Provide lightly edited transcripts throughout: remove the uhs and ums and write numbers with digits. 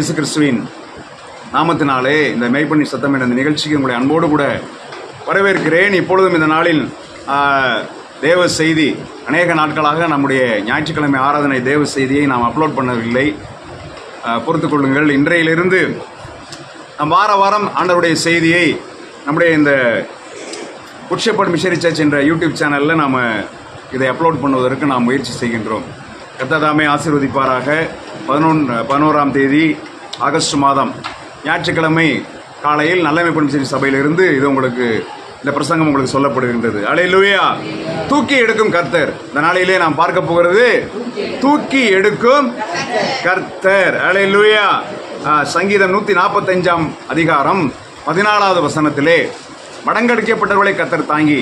இயேசு கிறிஸ்துவின் நாமத்தினாலே இந்த மெய்ப்பண்ணி சத்தம் என்ற இந்த நிகழ்ச்சிக்கு உங்களை அன்போடு கூட வரவேற்கிறேன். இப்பொழுதும் இந்த நாளில் தேவ செய்தி அநேக நாட்களாக நம்முடைய ஞாயிற்றுக்கிழமை ஆராதனை தேவ செய்தியை நாம் அப்லோட் பண்ணவில்லை, பொறுத்து கொள்ளுங்கள். இன்றையிலிருந்து வார வாரம் ஆண்டவருடைய செய்தியை நம்முடைய இந்த குட் ஷெப்பர்ட் மிஷனரி சர்ச் என்ற யூடியூப் சேனலில் நாம் இதை அப்லோட் பண்ணுவதற்கு நாம் முயற்சி செய்கின்றோம். கர்த்தர் ஆசீர்வதிப்பாராக. 11ஆம் தேதி ஆகஸ்ட் மாதம் ஞாயிற்றுக்கிழமை காலையில் நல்ல மெய்ப்பண்ணி மிஷனரி சபையிலிருந்து இது உங்களுக்கு இந்த பிரசங்கம் உங்களுக்கு சொல்லப்படுகின்றது. அல்லேலூயா. தூக்கி எடுக்கும் கர்த்தர். இந்த நாளிலே நாம் பார்க்க போகிறது தூக்கி எடுக்கும் கர்த்தர். அல்லேலூயா. சங்கீதம் 145ஆம் அதிகாரம் 14வது வசனத்திலே மடங்கடிக்கப்பட்டவர்களை கர்த்தர் தாங்கி,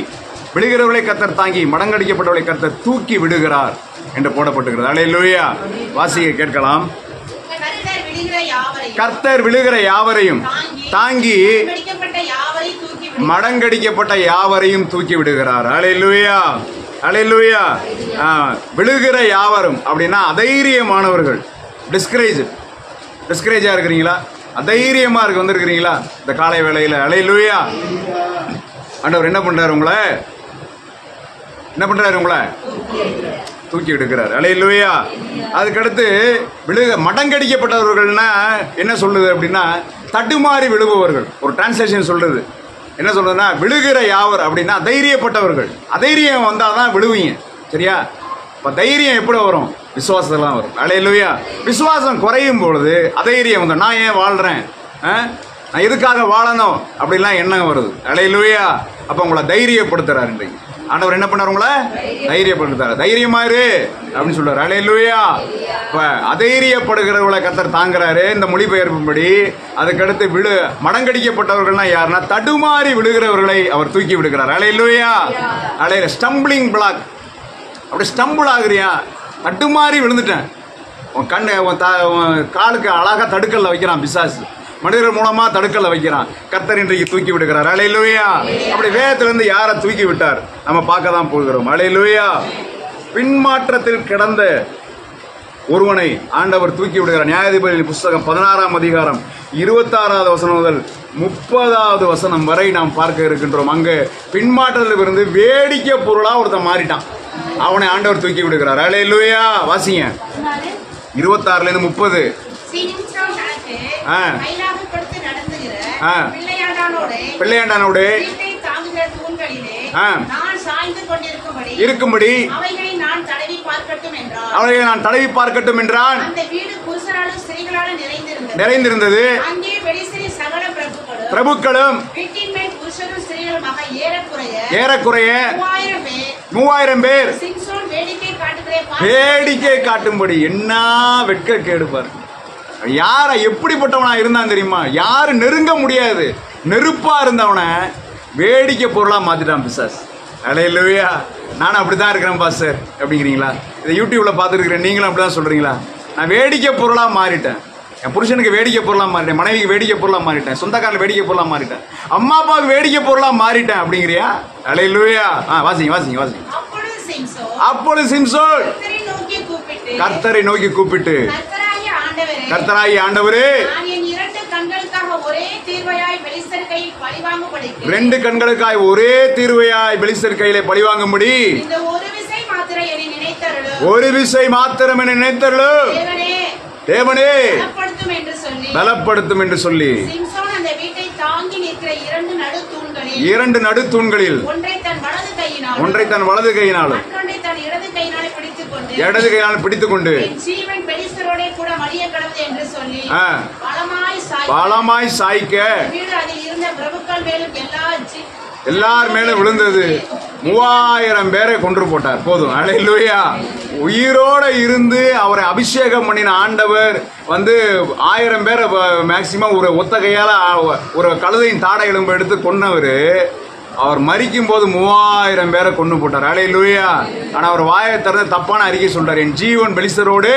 விழுகிறவர்களை கர்த்தர் தாங்கி, மடங்கடிக்கப்பட்டவர்களை கர்த்தர் தூக்கி விடுகிறார் என்று போடப்பட்டிருக்கிறது. அல்லேலூயா. வாசிக்க கேட்கலாம். கர்த்தர் விழுகிற யாவரையும் தாங்கி, மடங்கடிக்கப்பட்ட யாவரையும் தூக்கி விடுகிறார். அல்லேலூயா. அல்லேலூயா. விழுகிற யாவரும் அப்படின்னா அதைரியமானவர்கள். டிஸ்கரேஜா இருக்கிறீங்களா? அதைரியமா வந்திருக்கிறீங்களா இந்த காலை வேளையில? அல்லேலூயா. ஆண்டவர் என்ன பண்றாரு? உங்களை தூக்கி எடுக்கிறார். அல்லேலூயா. அதுக்கடுத்து மடங்கடிக்கப்பட்டவர்கள்னா என்ன சொல்லுது அப்படின்னா தடுமாறி விழுபவர்கள். ஒரு டிரான்ஸ்லேஷன் சொல்றது என்ன சொல்றதுன்னா விழுகிற யாவர் அப்படின்னா தைரியப்பட்டவர்கள். அதைரியம் வந்தாதான் விழுவீங்க. சரியா? இப்ப தைரியம் எப்படி வரும்? விசுவாசத்துல தான் வரும். அல்லேலூயா. விசுவாசம் குறையும் பொழுது அதைரியம் வந்து நான் ஏன் வாழ்றேன், நான் எதுக்காக வாழணும் அப்படிலாம் எண்ணம் வருது. அல்லேலூயா. அப்ப உங்களை தைரியப்படுத்துறாரு. இன்றைக்கு ஆண்டவர் என்ன பண்ணாரு? உங்களை தைரியப்படுத்துறாரு. தைரியமாயிரு அப்படின்னு சொல்றாரு. அல்லேலூயா. இப்ப அதைரியப்படுகிறவர்களை கர்த்தர் தாங்குறாரு இந்த மொழிபெயர்ப்பும்படி. அதுக்கடுத்து மடங்கடிக்கப்பட்டவர்கள்னா யாருன்னா தடுமாறி விழுகிறவர்களை அவர் தூக்கி விடுகிறார். அல்லேலூயா. Stumbling block. அப்படி ஸ்டம்பிள் ஆகுறியா? தடுமாறி விழுந்துட்டேன். உன் காலுக்கு அழகா தடுக்கல்ல வைக்கிறான் பிசாசு. மனிதர்கள் மூலமா தடுக்கல்ல வைக்கிறான். கர்த்தர் இன்றைக்கு தூக்கி விடுகிறார். அல்லேலூயா. அப்படி வேதத்திலிருந்து யாரை தூக்கி விட்டார் நம்ம பார்க்க தான் போகிறோம். அல்லேலூயா. பின்மாற்றத்தில் கிடந்த ஒருவனை ஆண்டவர் தூக்கி விடுகிறார். நியாயாதிபதி புஸ்தகம் 16ஆம் அதிகாரம் 26வது வசனம் முதல் 30வது வசனம் வரை நாம் பார்க்க இருக்கின்றோம். அங்க பின்மாற்றத்தில் இருந்து வேடிக்கை பொருளா ஒருத்தன் மாறிட்டான். அவனை ஆண்டவர் தூக்கி விடுகிறார். அல்லேலூயா. வாசிங்க 26ல 30. பிள்ளையாண்டானோடு இருக்கும்படி அவைகளை நான் தடவி பார்க்கட்டும் என்றான். நிறைந்திருந்தது. பிரபுக்களும் ஏறக்குறைய 3000 பேர் வேடிக்கை காட்டும்படி. என்ன வெட்க கேடுப்பார். யார எப்படிப்பட்டவனா இருந்தான் தெரியுமா? யாரு நெருங்க முடியாது நெருப்பா இருந்தவனை வேடிக்கை பொருளா மாத்திட்டான் பிசாஸ். அல்லேலூயா. நானும் அப்படிதான் இருக்கிறேன் பாஸ்டர் அப்படிங்கிறீங்களா? இதை யூடியூப்ல பார்த்துருக்கிறேன். நீங்களும் அப்படிதான் சொல்றீங்களா? நான் வேடிக்கை பொருளா மாறிட்டேன். என் புருஷனுக்கு வேடிக்கை பொருளா மாறிட்டேன், மனைவிக்கு வேடிக்கை பொருளா மாறிட்டேன், சொந்தக்காரன் வேடிக்கை பொருளா மாறிட்டேன், அம்மா அப்பாவுக்கு வேடிக்கை பொருளா மாறிட்டேன் அப்படிங்கிறியா? அல்லேலூயா. வாசிங்க. அப்பொழுது சிம்சோன் கர்த்தரை நோக்கி கூப்பிட்டு, கர்த்தராகிய ஆண்டவரே, 2 கண்களுக்காய் ஒரே தீர்வையாய் பெலிஸ்தர் கையிலே பழிவாங்கும்படி ஒரு விசை மாத்திரம் என நினைத்தருளும் தேவனே பலப்படுத்தும் என்று சொல்லி 2 நடுத்தூண்களில் ஒன்றை தன் வலது கையினாலும் இடது கையினால் பிடித்துக்கொண்டு பலமாய் சாய்க்க எல்லார் மேலும் விழுந்தது. 3000 பேரை கொன்று போட்டார். போதும். அல்லேலூயா. உயிரோட இருந்து அவரை அபிஷேகம் பண்ணின ஆண்டவர் 1000 பேரை மேக்சிமம் ஒரு ஒத்த கையால ஒரு கழுதையின் தாடை எலும்பு எடுத்து கொன்னவர். அவர் மரிக்கும் போது 3000 பேரை கொண்டு போட்டார். அல்லேலூயா. ஆனா அவர் வாயை திறந்து தப்பான அறிக்கை சொல்றாரு. என் ஜீவன் பெலிஸ்தரோடு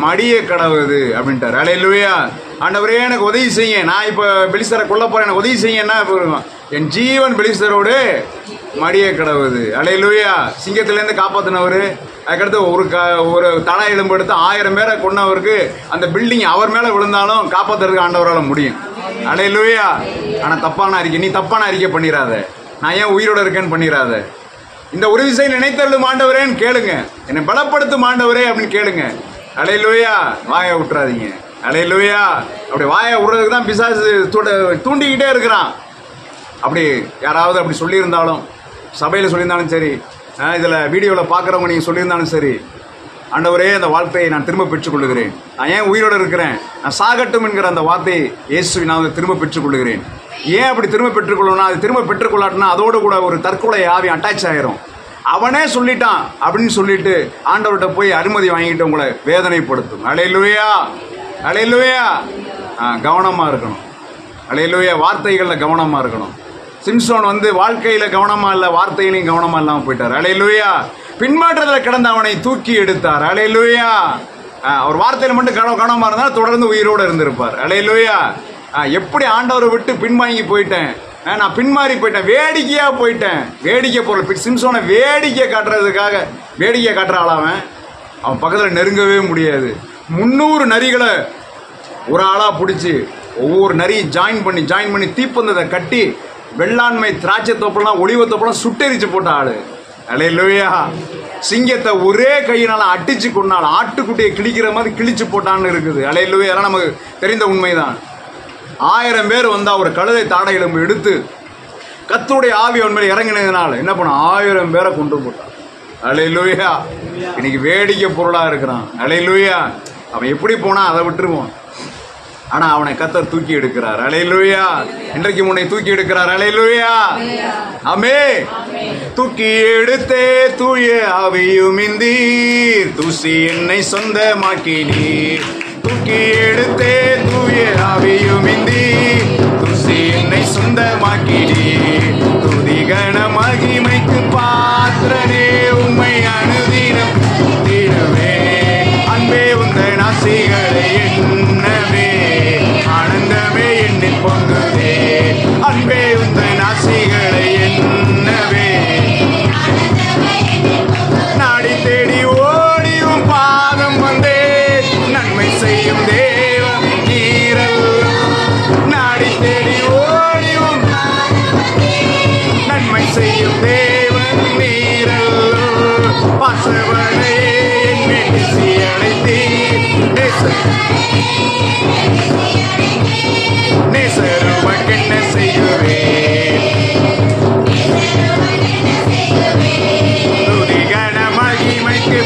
மடிய கடவுது அப்படின்ட்டார். அல்லேலூயா. ஆண்டவரே எனக்கு உதவி செய்ய, நான் இப்ப பெலிஸ்தரை கொல்ல போறேன், எனக்கு உதவி செய்ய. என்ன என் ஜீவன் பெலிஸ்தரோடு மடிய கடவுது. அல்லேலூயா. சிங்கத்திலேருந்து காப்பாத்தினவரு, அதுக்கடுத்து ஒரு தலை எலும்பு எடுத்து 1000 பேரை கொன்னவருக்கு அந்த பில்டிங் அவர் மேல விழுந்தாலும் காப்பாத்துறதுக்கு ஆண்டவரால் முடியும். அல்லேலூயா. ஆனா தப்பான அறிக்கை, நீ தப்பான அறிக்கை பண்ணிடாத, நான் ஏன் உயிரோட இருக்கேன்னு பண்ணிடாத. இந்த ஒரு விஷயம் நினைத்தள்ளும் ஆண்டவரேன்னு கேளுங்க, என்னை பலப்படுத்தும் ஆண்டவரே அப்படின்னு கேளுங்க. அல்லேலூயா. வாயை விட்டுறாதீங்க. அல்லேலூயா. அப்படி வாயை விடுறதுக்கு தான் பிசாசு தூண்டிக்கிட்டே இருக்கிறான். அப்படி யாராவது அப்படி சொல்லியிருந்தாலும், சபையில் சொல்லியிருந்தாலும் சரி, இதில் வீடியோவில் பார்க்குறவங்க நீங்கள் சொல்லியிருந்தாலும் சரி, ஆண்டவரே அந்த வார்த்தையை நான் திரும்ப பெற்றுக்கொள்ளுகிறேன், நான் ஏன் உயிரோடு இருக்கிறேன், நான் சாகட்டும் என்கிற அந்த வார்த்தையை இயேசுவை நான் அதை திரும்ப பெற்றுக்கொள்ளுகிறேன். ஏன் அப்படி திரும்ப பெற்றுக்கொள்ளணும்னா, அது திரும்ப பெற்றுக்கொள்ளாட்டினா அதோடு கூட ஒரு தற்கொலை ஆவி அட்டாச் ஆயிரும். அவனே சொல்லிட்டான் அப்படின்னு சொல்லிட்டு ஆண்டவர்கிட்ட போய் அனுமதி வாங்கிட்டு உங்களை வேதனைப்படுத்தும். அல்லேலூயா. அல்லேலூயா. கவனமாக இருக்கணும். அல்லேலூயா. வார்த்தைகளில் கவனமாக இருக்கணும். சிம்சோன் வாழ்க்கையில் கவனமாக இல்லை, வார்த்தையிலையும் கவனமாக இல்லாமல் போயிட்டார். அல்லேலூயா. பின்மாற்றத்தில் கிடந்த அவனை தூக்கி எடுத்தார். அல்லேலூயா. ஒரு வார்த்தையில் மட்டும் கவனமாக இருந்தால் தொடர்ந்து உயிரோடு இருந்திருப்பார். அல்லேலூயா. எப்படி ஆண்டவரை விட்டு பின்வாங்கி போயிட்டேன், நான் பின்மாறி போயிட்டேன், வேடிக்கையாக போயிட்டேன். வேடிக்கை பொருள் சிம்சோனை வேடிக்கை காட்டுறதுக்காக வேடிக்கை காட்டுற ஆளாவன் அவன் பக்கத்தில் நெருங்கவே முடியாது. 300 நரிகளை ஒரு ஆளாக பிடிச்சி ஒவ்வொரு நரியும் ஜாயின் பண்ணி தீப்பந்தத்தை கட்டி வெள்ளாண்மை திராட்சை தோப்பெல்லாம் ஒளிவ தோப்பெல்லாம் சுட்டெரிச்சு போட்ட ஆளு. அல்லேலூயா. சிங்கத்தை ஒரே கையினால அடிச்சு கொண்டாள், ஆட்டுக்குட்டியை கிழிக்கிற மாதிரி கிழிச்சு போட்டான்னு இருக்குது. அல்லேலூயா. அதெல்லாம் நமக்கு தெரிந்த உண்மைதான். 1000 பேர் வந்தா ஒரு கழுதை தாடை எலும்பு எடுத்து கர்த்தருடைய ஆவி அவன் மேலே இறங்கினதுனால என்ன பண்ண 1000 பேரை கொண்டு போட்டான். அல்லேலூயா. இன்னைக்கு வேடிக்கை பொருளா இருக்கிறான். அல்லேலூயா. அவன் எப்படி போனா அதை விட்டுருவான், ஆனா அவனை கர்த்தர் தூக்கி எடுக்கிறார். அல்லேலூயா. இன்றைக்கு உன்னை தூக்கி எடுக்கிறார். அல்லேலூயா. ஆமென். தூக்கி எடுத்தே தூய ஆவியும் இந்தீர், தூசி என்னை சொந்தமாக்கினீர். தூக்கி எடுத்தே தூய ஆவியும் இந்தீர், தூசி என்னை சொந்தமாக்கினீர். துதி கன மகிமைக்கு பாத்திரனே, உம்மை அனுதினம் துதிடுவே. அன்பே உந்தன் ஆசைகளை எண்ணவே, ஆனந்தமே என்னில் பொங்குதே. அன்பே உந்தன் ஆசைகளை எண்ணவே, நாடி தேடி ஓடியும் பாதம் வந்தே. நன்மை செய்யும் தேவன் நீரல்லோ, நாடி தேடி ஓடியும் நன்மை செய்யும் தேவன் நீரல்லோ. பாசவனே என் வீசி அழைத்தீர், நேசருவக்கென்ன செய்யுவேன். துதி கன மகிமைக்கு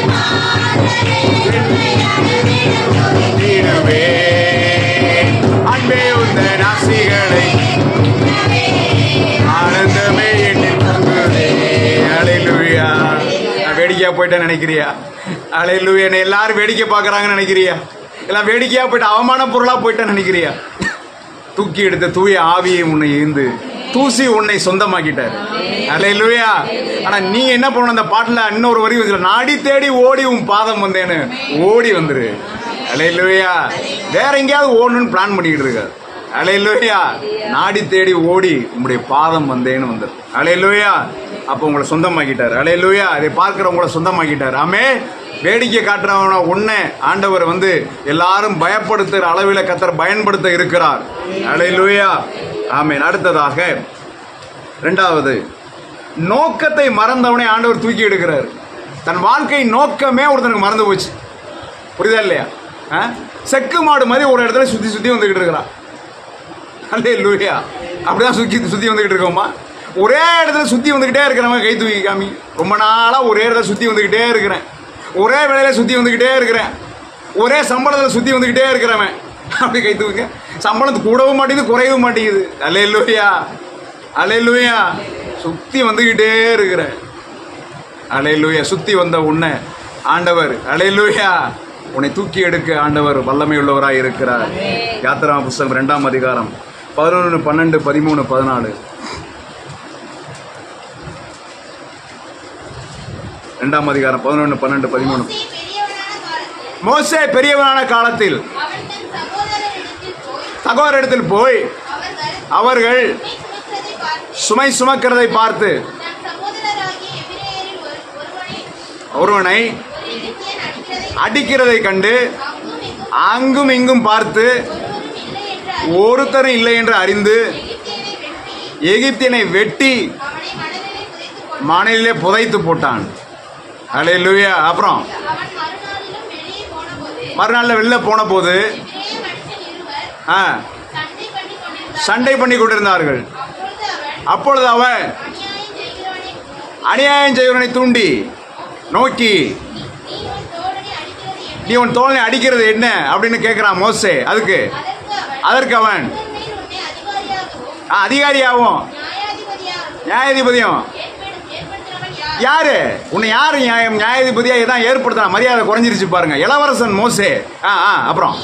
தீடுவேன். அன்பே உந்தன் ஆசைகளை ஆனந்தமே என்னில் பொங்குதே. அல்லேலூயா. நான் வேடிக்கையா போயிட்டேன்னு நினைக்கிறியா? அல்லேலூயா. என்னை எல்லாரும் வேடிக்கை பார்க்கறாங்கன்னு நினைக்கிறியா? எல்லாம் வேடிக்கையா போயிட்டு அவமான பொருளா போயிட்டேன்னு நினைக்கிறியா? தூக்கி எடுத்த தூய ஆவியை உன்னை ஈந்து தூசி உன்னை சொந்தமாக்கிட்டாரு. அல்லேலூயா. ஆனா நீங்க என்ன பண்ணணும், அந்த பாட்டுல இன்னொரு வரி வந்து, நாடி தேடி ஓடி உன் பாதம் வந்தேன்னு ஓடி வந்துரு. அல்லேலூயா. வேற எங்கேயாவது ஓடணும்னு பிளான் பண்ணிக்கிட்டு இருக்காரு. அல்லேலூயா. நாடி தேடி ஓடி உங்களுடைய பாதம் வந்தேன்னு வந்துரு. அல்லேலூயா. அப்போ உங்களை சொந்தமாக்கிட்டாரு. அல்லேலூயா. அதை பார்க்கிறவங்களை சொந்தமாக்கிட்டாரு. ஆமென். வேடிக்கை காட்டுறவன உன்னை ஆண்டவர் எல்லாரும் பயப்படுத்துகிற அளவில் கர்த்தர் பயன்படுத்த இருக்கிறார். அல்லேலூயா. ஆமென். அடுத்ததாக 2வது, நோக்கத்தை மறந்தவனை ஆண்டவர் தூக்கி எடுக்கிறார். தன் வாழ்க்கை நோக்கமே ஒருத்தனுக்கு மறந்து போச்சு. புரியுதா இல்லையா? செக்கு மாடு மாதிரி ஒரு இடத்துல சுத்தி சுத்தி வந்துகிட்டு இருக்கிறான். அல்லேலூயா. அப்படிதான் சுத்தி வந்துகிட்டு இருக்கோமா? ஒரே இடத்துல சுத்தி வந்துகிட்டே இருக்கிறவன் கை தூக்கி காமி. ரொம்ப நாளா ஒரே இடத்துல சுத்தி வந்துகிட்டே இருக்கிறேன், ஒரே வேலையில சுத்தி வந்துகிட்டே இருக்கிறேன், ஒரே சம்பளத்தில் சுத்தி வந்துகிட்டே இருக்கிறவன் அப்படி கை தூக்குங்க. சம்பளத்துக்கு கூடவும் மாட்டேங்குது, குறையவும் மாட்டேங்குது. அல்லேலூயா. அல்லேலூயா. சுத்தி வந்துகிட்டே இருக்கிறேன். அல்லேலூயா. சுத்தி வந்த உன்னை ஆண்டவர் அல்லேலூயா உன்னை தூக்கி எடுக்க ஆண்டவர் வல்லமை உள்ளவராய் இருக்கிறார். யாத்திரா புஸ்தகம் 2ஆம் அதிகாரம் 11, 12, 13, 14. 2ஆம் அதிகாரம் 11, 12, 13. மோசே பெரியவனான காலத்தில் சகோதரரிடத்தில் போய் அவர்கள் சுமை சுமக்கிறதை பார்த்து ஒருவனை அடிக்கிறதை கண்டு அங்கும் இங்கும் பார்த்து ஒருத்தரும் இல்லை என்று அறிந்து எகிப்தியனை வெட்டி மணலிலே புதைத்து போட்டான். அல்லேலூயா. அப்புறம் மறுநாள் வெளில போன போது சண்டை பண்ணி கொண்டிருந்தார்கள். அப்பொழுது அவன் அநியாயம் செய்வனை தூண்டி நோக்கி, நீ உன் தோழனை அடிக்கிறது என்ன அப்படின்னு கேட்கிறான் மோசே. அதற்கு அவன் அதிகாரியாவும் நியாயாதிபதியும் யாரு உன்னை யாரு நியாயாதிபதியா இதான் ஏற்படுத்தின மரியாதை குறைஞ்சிருச்சு பாருங்க. இளவரசன் மோசே. அப்புறம்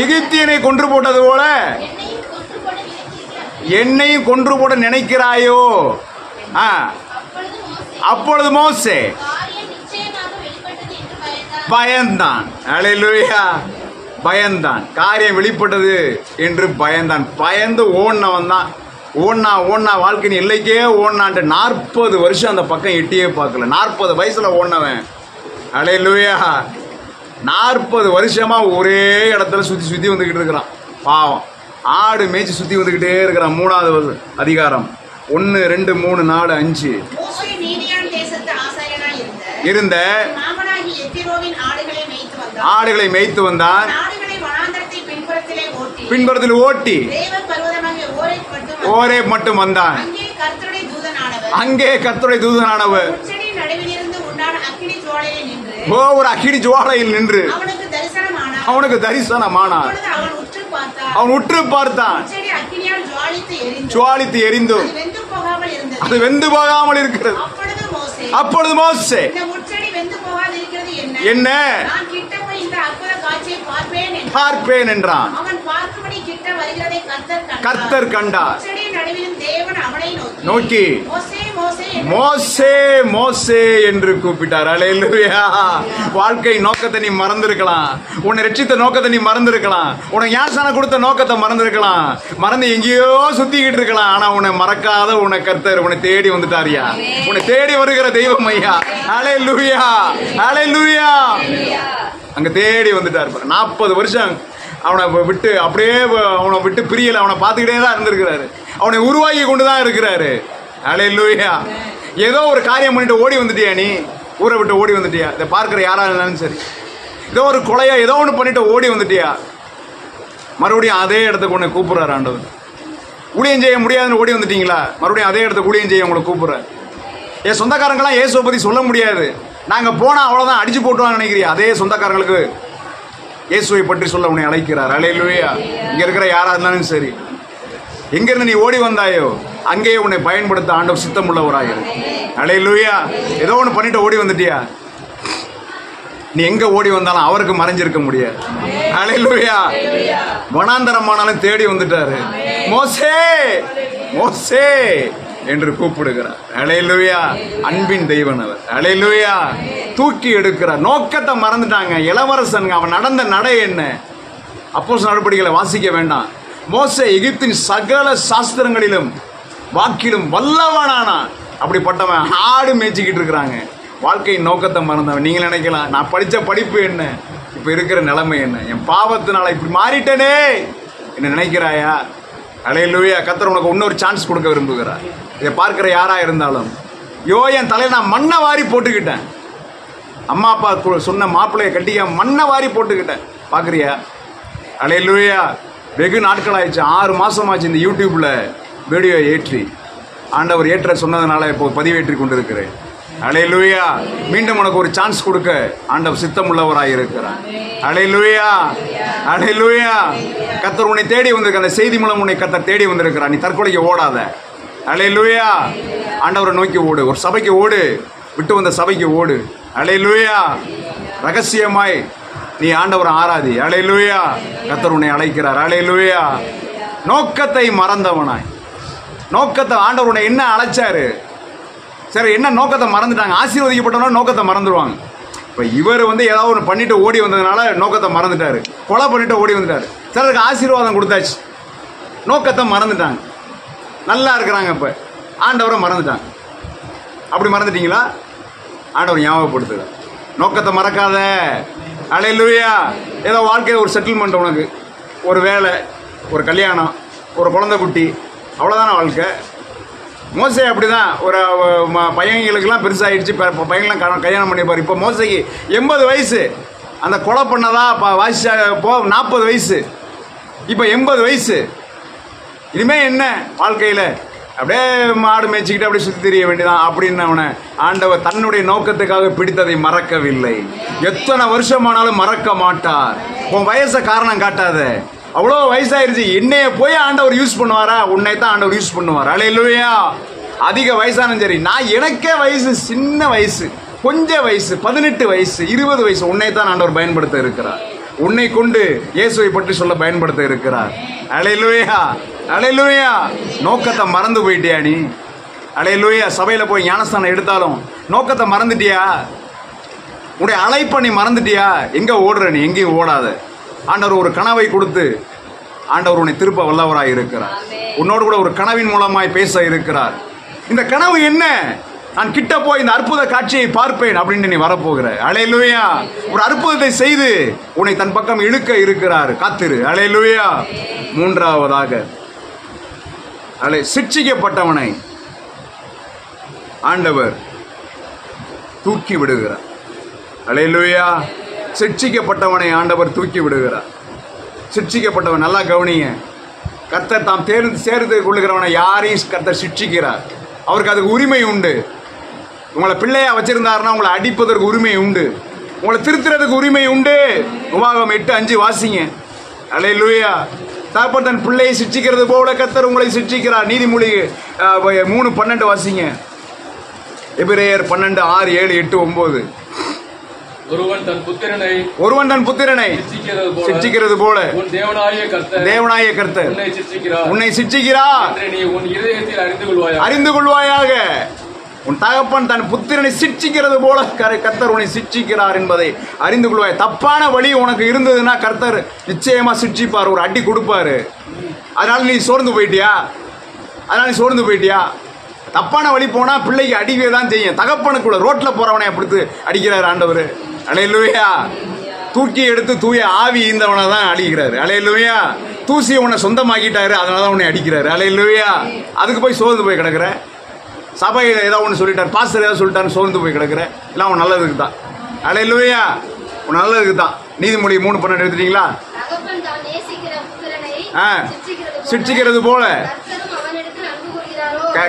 எகிப்தியனை கொன்று போட்டது போல என்னையும் கொன்று போட நினைக்கிறாயோ? அப்பொழுது மோசே பயந்தான். அல்லேலூயா. பயந்தான். காரியம் வெளிப்பட்டது என்று பயந்தான். பயந்து ஓடினவன் தான். ஓடினா வாழ்க்கையின் எல்லைக்கே ஓடினான்ட்டு 40 வருஷம் அந்த பக்கம் எட்டியே பார்க்கல. 40 வயசுல ஓடினவன். அல்லேலூயா. 40 வருஷமா ஒரே இடத்துல சுத்தி வந்துகிட்டு இருக்கிறான். பாவம். ஆடு மேய்ச்சி சுத்தி வந்துகிட்டே இருக்கிறான். 3வது அதிகாரம் 1, 2, 3, 4, 5 இருந்த ஆடுகளை மேய்த்து வந்தான். பின்புறத்தில் ஓட்டி ஓரே மட்டும் வந்தான். அங்கே கர்த்தருடைய தூதனானவர் ஒரு அக்கினி ஜுவாலையில் நின்று அவனுக்கு தரிசனமானார். அவன் உற்று பார்த்தான். ஜுவாலித்து எரிந்தும் அது வெந்து போகாமல் இருக்கிறது. அப்பொழுது மோசே என்ன பார்ப்பேன் என்றான். கர்த்தர் கண்டார். நோக்கி மோசே மோசே என்று கூப்பிட்டார். அல்லேலூயா. வாழ்க்கை நோக்கத்தை நீ மறந்திருக்கலாம். உன்னை ரட்சித்த நோக்கத்தை நீ மறந்திருக்கலாம். உனக்கு ஞானஸ்நானம் கொடுத்த நோக்கத்தை மறந்திருக்கலாம். மறந்து எங்கேயோ சுத்திக்கிட்டு இருக்கலாம். ஆனா உன்னை மறக்காத உன்னை கர்த்தர் உன்னை தேடி வந்துட்டாரியா. உன்னை தேடி வருகிற தெய்வம் ஐயா. அல்லேலூயா. அல்லேலூயா. அங்க தேடி வந்துட்டார். 40 வருஷம் அவனை விட்டு அப்படியே அவனை விட்டு பிரியல. அவனை பார்த்துக்கிட்டே தான் இருந்திருக்கிறாரு. அவனை உருவாக்கி கொண்டுதான் இருக்கிறாரு. அல்லேலூயா. ஏதோ ஒரு காரியம் பண்ணிட்டு ஓடி வந்துட்டியா? நீ ஊரை விட்டு ஓடி வந்துட்டியா? இதை பார்க்கிற யாரா இருந்தாலும் சரி, ஏதோ ஒரு கொலையா ஏதோ ஒன்று பண்ணிட்டு ஓடி வந்துட்டியா? மறுபடியும் அதே இடத்துக்கு உன்னை கூப்பிடுறாரு ஆண்டவர். ஊழியம் செய்ய முடியாதுன்னு ஓடி வந்துட்டீங்களா? மறுபடியும் அதே இடத்துக்கு ஊழியம் செய்ய உங்களை கூப்பிடுறாரு. என் சொந்தக்காரங்களாம் இயேசுவை பற்றி சொல்ல முடியாது, நாங்கள் போனால் அவ்வளோதான் அடிச்சு போட்டுவாங்க நினைக்கிறியா? அதே சொந்தக்காரங்களுக்கு இயேசுவை பற்றி சொல்ல உன்னை அழைக்கிறார். அல்லேலூயா. இங்கே இருக்கிற யாராக இருந்தாலும் சரி, எங்கிருந்து நீ ஓடி வந்தாயோ அங்கேயே உன்னை பயன்படுத்த ஆண்டவர் சித்தம் உள்ளவராக. அல்லேலூயா. ஏதோ ஒன்று பண்ணிட்டு ஓடி வந்துட்டியா? நீ எங்க ஓடி வந்தாலும் அவருக்கு மறைஞ்சிருக்க முடியாது. அல்லேலூயா. வனாந்தரமானாலும் தேடி வந்துட்டாரு. மோசே மோசே என்று கூப்பிடுகிறார். அல்லேலூயா. அன்பின் தெய்வன் அவர். அல்லேலூயா. தூக்கி எடுக்கிறார். நோக்கத்தை மறந்துட்டாங்க. இளவரசன் அவன் நடந்த நடை என்ன? அப்போஸ்தலர் நடபடிகளை வாசிக்க வேண்டாம். மோசே எகிப்தின் சகல சாஸ்திரங்களிலும் வாக்கிலும் வல்லவனானான். அப்படிப்பட்டவன் ஆடு மேய்ச்சிக்கிட்டு இருக்கிறாங்க. வாழ்க்கையின் நோக்கத்தை மறந்தவன். நீங்கள் நினைக்கலாம், நான் படித்த படிப்பு என்ன, இப்போ இருக்கிற நிலைமை என்ன, என் பாவத்தினால இப்படி மாறிட்டனே என்ன நினைக்கிறாயா? அல்லேலூயா. கர்த்தர் உனக்கு இன்னொரு சான்ஸ் கொடுக்க விரும்புகிறார். இதை பார்க்கிற யாரா இருந்தாலும், என் தலையில் நான் மண்ணை வாரி போட்டுக்கிட்டேன், அம்மா அப்பா சொன்ன மாப்பிள்ளையை கட்டிக்க மண்ணை வாரி போட்டுக்கிட்டேன், பார்க்குறியா? அல்லேலூயா. வெகு நாட்கள் ஆயிடுச்சு, 6 மாதம் ஆச்சு இந்த யூடியூப்ல வீடியோ ஏற்றி. ஆண்டவர் ஏற்ற சொன்னதுனால இப்போ பதிவேற்றி கொண்டிருக்கிறேன். அல்லேலூயா. மீண்டும் உனக்கு ஒரு சான்ஸ் கொடுக்க ஆண்டவர் சித்தம் உள்ளவராக இருக்கிறார். அல்லேலூயா. அல்லேலூயா. கர்த்தர் உன்னை தேடி வந்திருக்க, அந்த செய்தி மூலம் உன்னை கர்த்தர் தேடி வந்திருக்கிறார். நீ தற்கொலைக்கு ஓடாத. அல்லேலூயா. ஆண்டவரை நோக்கி ஓடு. ஒரு சபைக்கு ஓடு, விட்டு வந்த சபைக்கு ஓடு. அல்லேலூயா. ரகசியமாய் நீ ஆண்டவரை ஆராதி. அல்லேலூயா. கர்த்தர் உன்னை அழைக்கிறார். அல்லேலூயா. நோக்கத்தை மறந்தவனாய், நோக்கத்தை ஆண்டவர் உன்னை என்ன அழைச்சாரு, சரி என்ன நோக்கத்தை மறந்துட்டாங்க. ஆசீர்வதிக்கப்பட்டவனா நோக்கத்தை மறந்துடுவாங்க. இப்போ இவர் ஏதாவது ஒன்று பண்ணிட்டு ஓடி வந்ததுனால நோக்கத்தை மறந்துட்டாரு. கொலை பண்ணிட்டு ஓடி வந்துட்டாரு. சிலருக்கு ஆசீர்வாதம் கொடுத்தாச்சு, நோக்கத்தை மறந்துட்டாங்க. நல்லா இருக்கிறாங்க, இப்போ ஆண்டவரை மறந்துட்டாங்க. அப்படி மறந்துட்டீங்களா? ஆண்டவர் ஞாபகப்படுத்துகிறார். நோக்கத்தை மறக்காத. அல்லேலூயா. ஏதோ வாழ்க்கையில் ஒரு செட்டில்மெண்ட், உனக்கு ஒரு வேலை, ஒரு கல்யாணம், ஒரு குழந்தை குட்டி, அவ்வளோதான வாழ்க்கை. மோசே அப்படிதான். ஒரு பையங்களுக்கெல்லாம் பெருசாகிடுச்சு, பையங்களாம் கல்யாணம் பண்ணிப்பார். இப்போ மோசைக்கு 80 வயசு. அந்த கொலை பண்ணதா வாசிச்சா 40 வயசு, இப்போ 80 வயசு. இனிமே என்ன வாழ்க்கையில்? அப்படியே மாடு மேய்ச்சிக்கிட்டு அப்படியே சுற்றி தெரிய வேண்டியதான் அப்படின்னு அவனை ஆண்டவர் தன்னுடைய நோக்கத்துக்காக பிடித்ததை மறக்கவில்லை. எத்தனை வருஷமானாலும் மறக்க மாட்டார். உன் வயசை காரணம் காட்டாத. அவ்வளோ வயசாயிருச்சு, என்னைய போய் ஆண்டவர் யூஸ் பண்ணுவாரா? உன்னை தான் ஆண்டவர் யூஸ் பண்ணுவார். அல்லேலூயா. அதிக வயசானும் சரி, நான் எனக்கே வயசு சின்ன வயசு, கொஞ்சம் வயசு, 18 வயசு, 20 வயசு, உன்னை தான் ஆண்டவர் பயன்படுத்த இருக்கிறார். உன்னை கொண்டு இயேசுவை பற்றி சொல்ல பயன்படுத்த இருக்கிறார். அல்லேலூயா. அல்லேலூயா. நோக்கத்தை மறந்து போயிட்டியா நீ? அல்லேலூயா. சபையில் போய் ஞானஸ்தானம் எடுத்தாலும் நோக்கத்தை மறந்துட்டியா? உன்னுடைய அழைப்பை நீ மறந்துட்டியா? எங்கே ஓடுற நீ? எங்கேயும் ஓடாத. ஆண்டவர் ஒரு கனவை கொடுத்து ஆண்டவர் உன்னை திருப்ப வல்லவராய் இருக்கிறார். உன்னோடு கூட ஒரு கனவின் மூலமாய் பேச இருக்கிறார். இந்த கனவு என்ன? நான் கிட்ட போய் இந்த அற்புத காட்சியை பார்ப்பேன் அப்படின்னு நீ வரப்போகிற. அல்லேலூயா. ஒரு அற்புதத்தை செய்து உன்னை தன் பக்கம் இழுக்க இருக்கிறார். காத்திரு. அல்லேலூயா. மூன்றாவதாக, சிட்சிக்கப்பட்டவனை ஆண்டவர் தூக்கி விடுகிறார். அல்லேலூயா. சிட்சிக்கப்பட்டவனை ஆண்டவர் தூக்கி விடுகிறார். சிட்சிக்கப்பட்டவன், நல்லா கவனிங்க. கர்த்தர் தாம் சேர்ந்து கொள்ளுகிறவனை யாரையும் கர்த்தர் சிட்சிக்கிறார். அவருக்கு அதுக்கு உரிமை உண்டு. உங்களை பிள்ளையா வச்சிருந்தாருன்னா உங்களை அடிப்பதற்கு உரிமை உண்டு, உங்களை திருத்துறதுக்கு உரிமை உண்டு. உபாகமம் 8:5 வாசிங்க. அல்லேலூயா. தகப்பன் தன் பிள்ளையை சிட்சிக்கிறது போல கர்த்தர் உங்களை சிட்சிக்கிறார். நீதிமொழி 3:12 வாசிங்க. எபிரேயர் 12:6, 7, 8, 9. ஒருவன் தன் புத்திரனை சிட்சிக்கிறது போல தேவனாய கர்த்தர் உன்னை சிட்சிக்கிறார். அறிந்து கொள்வாயாக. உன் தகப்பன் தன் புத்திரனை சிட்சிக்கிறது போல கர்த்தர் உன்னை சிட்சிக்கிறார் என்பதை அறிந்து கொள்வாய். தப்பான வழி உனக்கு இருந்ததுன்னா கர்த்தர் நிச்சயமா சிட்சிப்பார், ஒரு அடி கொடுப்பாரு. அதனால நீ சோர்ந்து போயிட்டியா? தப்பான வழி போனா பிள்ளைக்கு அடிக்கவே தான் செய்யும். தகப்பனுக்குள்ள ரோட்ல போறவனை அப்படித்து அடிக்கிறார் ஆண்டவர். அல்லேலூயா. தூக்கி எடுத்து தூய ஆவி ஈந்தவனை தான் அடிக்கிறாரு. அல்லேலூயா. தூசி உன்னை சொந்தமாக்கிட்டாரு, அதனால தான் உன்னை அடிக்கிறாரு. அல்லேலூயா. அதுக்கு போய் சோர்ந்து போய் கிடக்குற. சபையில் ஏதாவது ஒன்று சொல்லிட்டார், பாஸ்டர் ஏதாவது சொல்லிட்டாருன்னு சோர்ந்து போய் கிடக்குற. இல்லை, அவன் நல்லதுக்கு தான். அல்லேலூயா. உன் நல்லதுக்கு தான். நீதிமொழி 3:12 எடுத்துட்டீங்களா? சிட்சிக்கிறது போல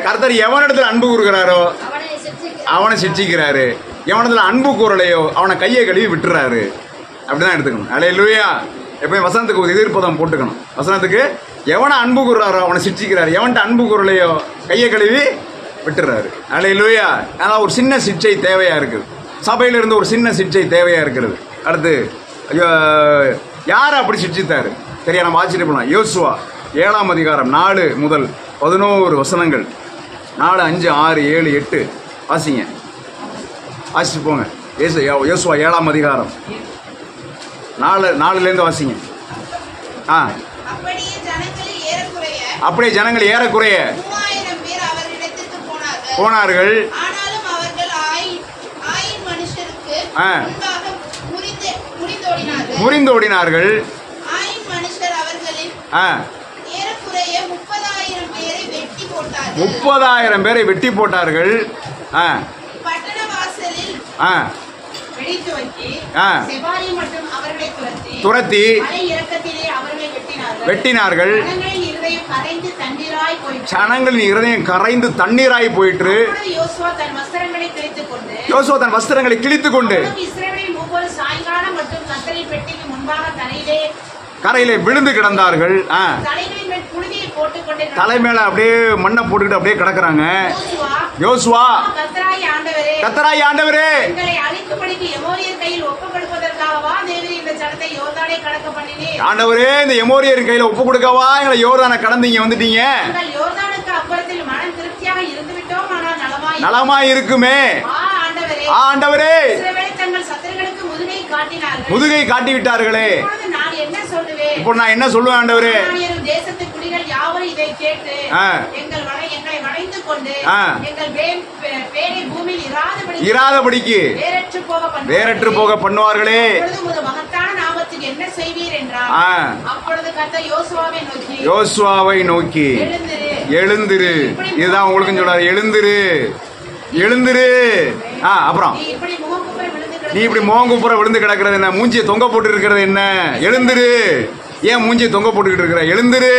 கர்த்தர் எவனிடத்தில் அன்பு கூறுகிறாரோ அவனை சிட்சிக்கிறாரு. எவனத்தில் அன்பு கூறலையோ அவனை கையை கழுவி விட்டுறாரு. அப்படிதான் எடுத்துக்கணும். அல்லேலூயா. எப்பயும் வசனத்துக்கு ஒரு எதிர்ப்பதம் போட்டுக்கணும். வசனத்துக்கு எவனை அன்பு கூறுறாரோ அவனை சிட்சிக்கிறாரு, எவன்கிட்ட அன்பு கூறலையோ கையை கழுவி விட்டுறாரு. அல்லேலூயா. அதான் ஒரு சின்ன சிட்சை தேவையா இருக்குது. சபையிலிருந்து ஒரு சின்ன சிட்சை தேவையா இருக்கிறது. அடுத்து யார் அப்படி சிட்சித்தாரு சரியா? நம்ம ஆச்சரியப்படலாம். யோசுவா 7ஆம் அதிகாரம் 4 முதல் 11 வசனங்கள். 4, 5, 6, 7, 8 வாசிங்க. வாசிச்சு போங்க. யோசுவா 7ஆம் அதிகாரம் 4லேருந்து வாசிங்க. அப்படியே ஜனங்கள் ஏறக்குறைய போனார்கள். முறிந்தோடினார்கள். 30,000 பேரை வெட்டி போட்டார்கள். துரத்தி வெட்டினார்கள். ஜனங்களின் இருதயம் கரைந்து தண்ணீராய் போயிற்று. யோசுவா தன் வஸ்திரங்களை கிழித்துக் கொண்டு கரையிலே விழுந்து கிடந்தார்கள். தலைமையில அப்படியே மண்ணை போட்டுக்கிட்டு அப்படியே கிடக்குறாங்க. யோசுவா, கர்த்தராகிய ஆண்டவரே, ஆண்டவரே, இந்த எமோரியர் கையில ஒப்பு கொடுக்கவா எங்களை யோர்தானை கடந்து இங்க வந்துட்டீங்க. நலமாய் இருக்குமே. ஆண்டவரே, முதுகை காட்டி விட்டார்களே. இப்போ நான் என்ன சொல்லுவேன் ஆண்டவரே? இராதபடிக்கு வேறற்று போக பண்ணுவார்களே. யோசுவாவை நோக்கி எழுந்திரு. இதுதான் உங்களுக்கு சொல்றாரு, எழுந்திரு எழுந்திரு. அப்புறம் நீ இப்படி மோங்குப்புற விழுந்து கிடக்கிறது என்ன? மூஞ்சியை தொங்க போட்டு இருக்கிறது என்ன? எழுந்திரு. ஏன் மூஞ்சியை தொங்க போட்டுக்கிட்டு இருக்கிற? எழுந்திரு.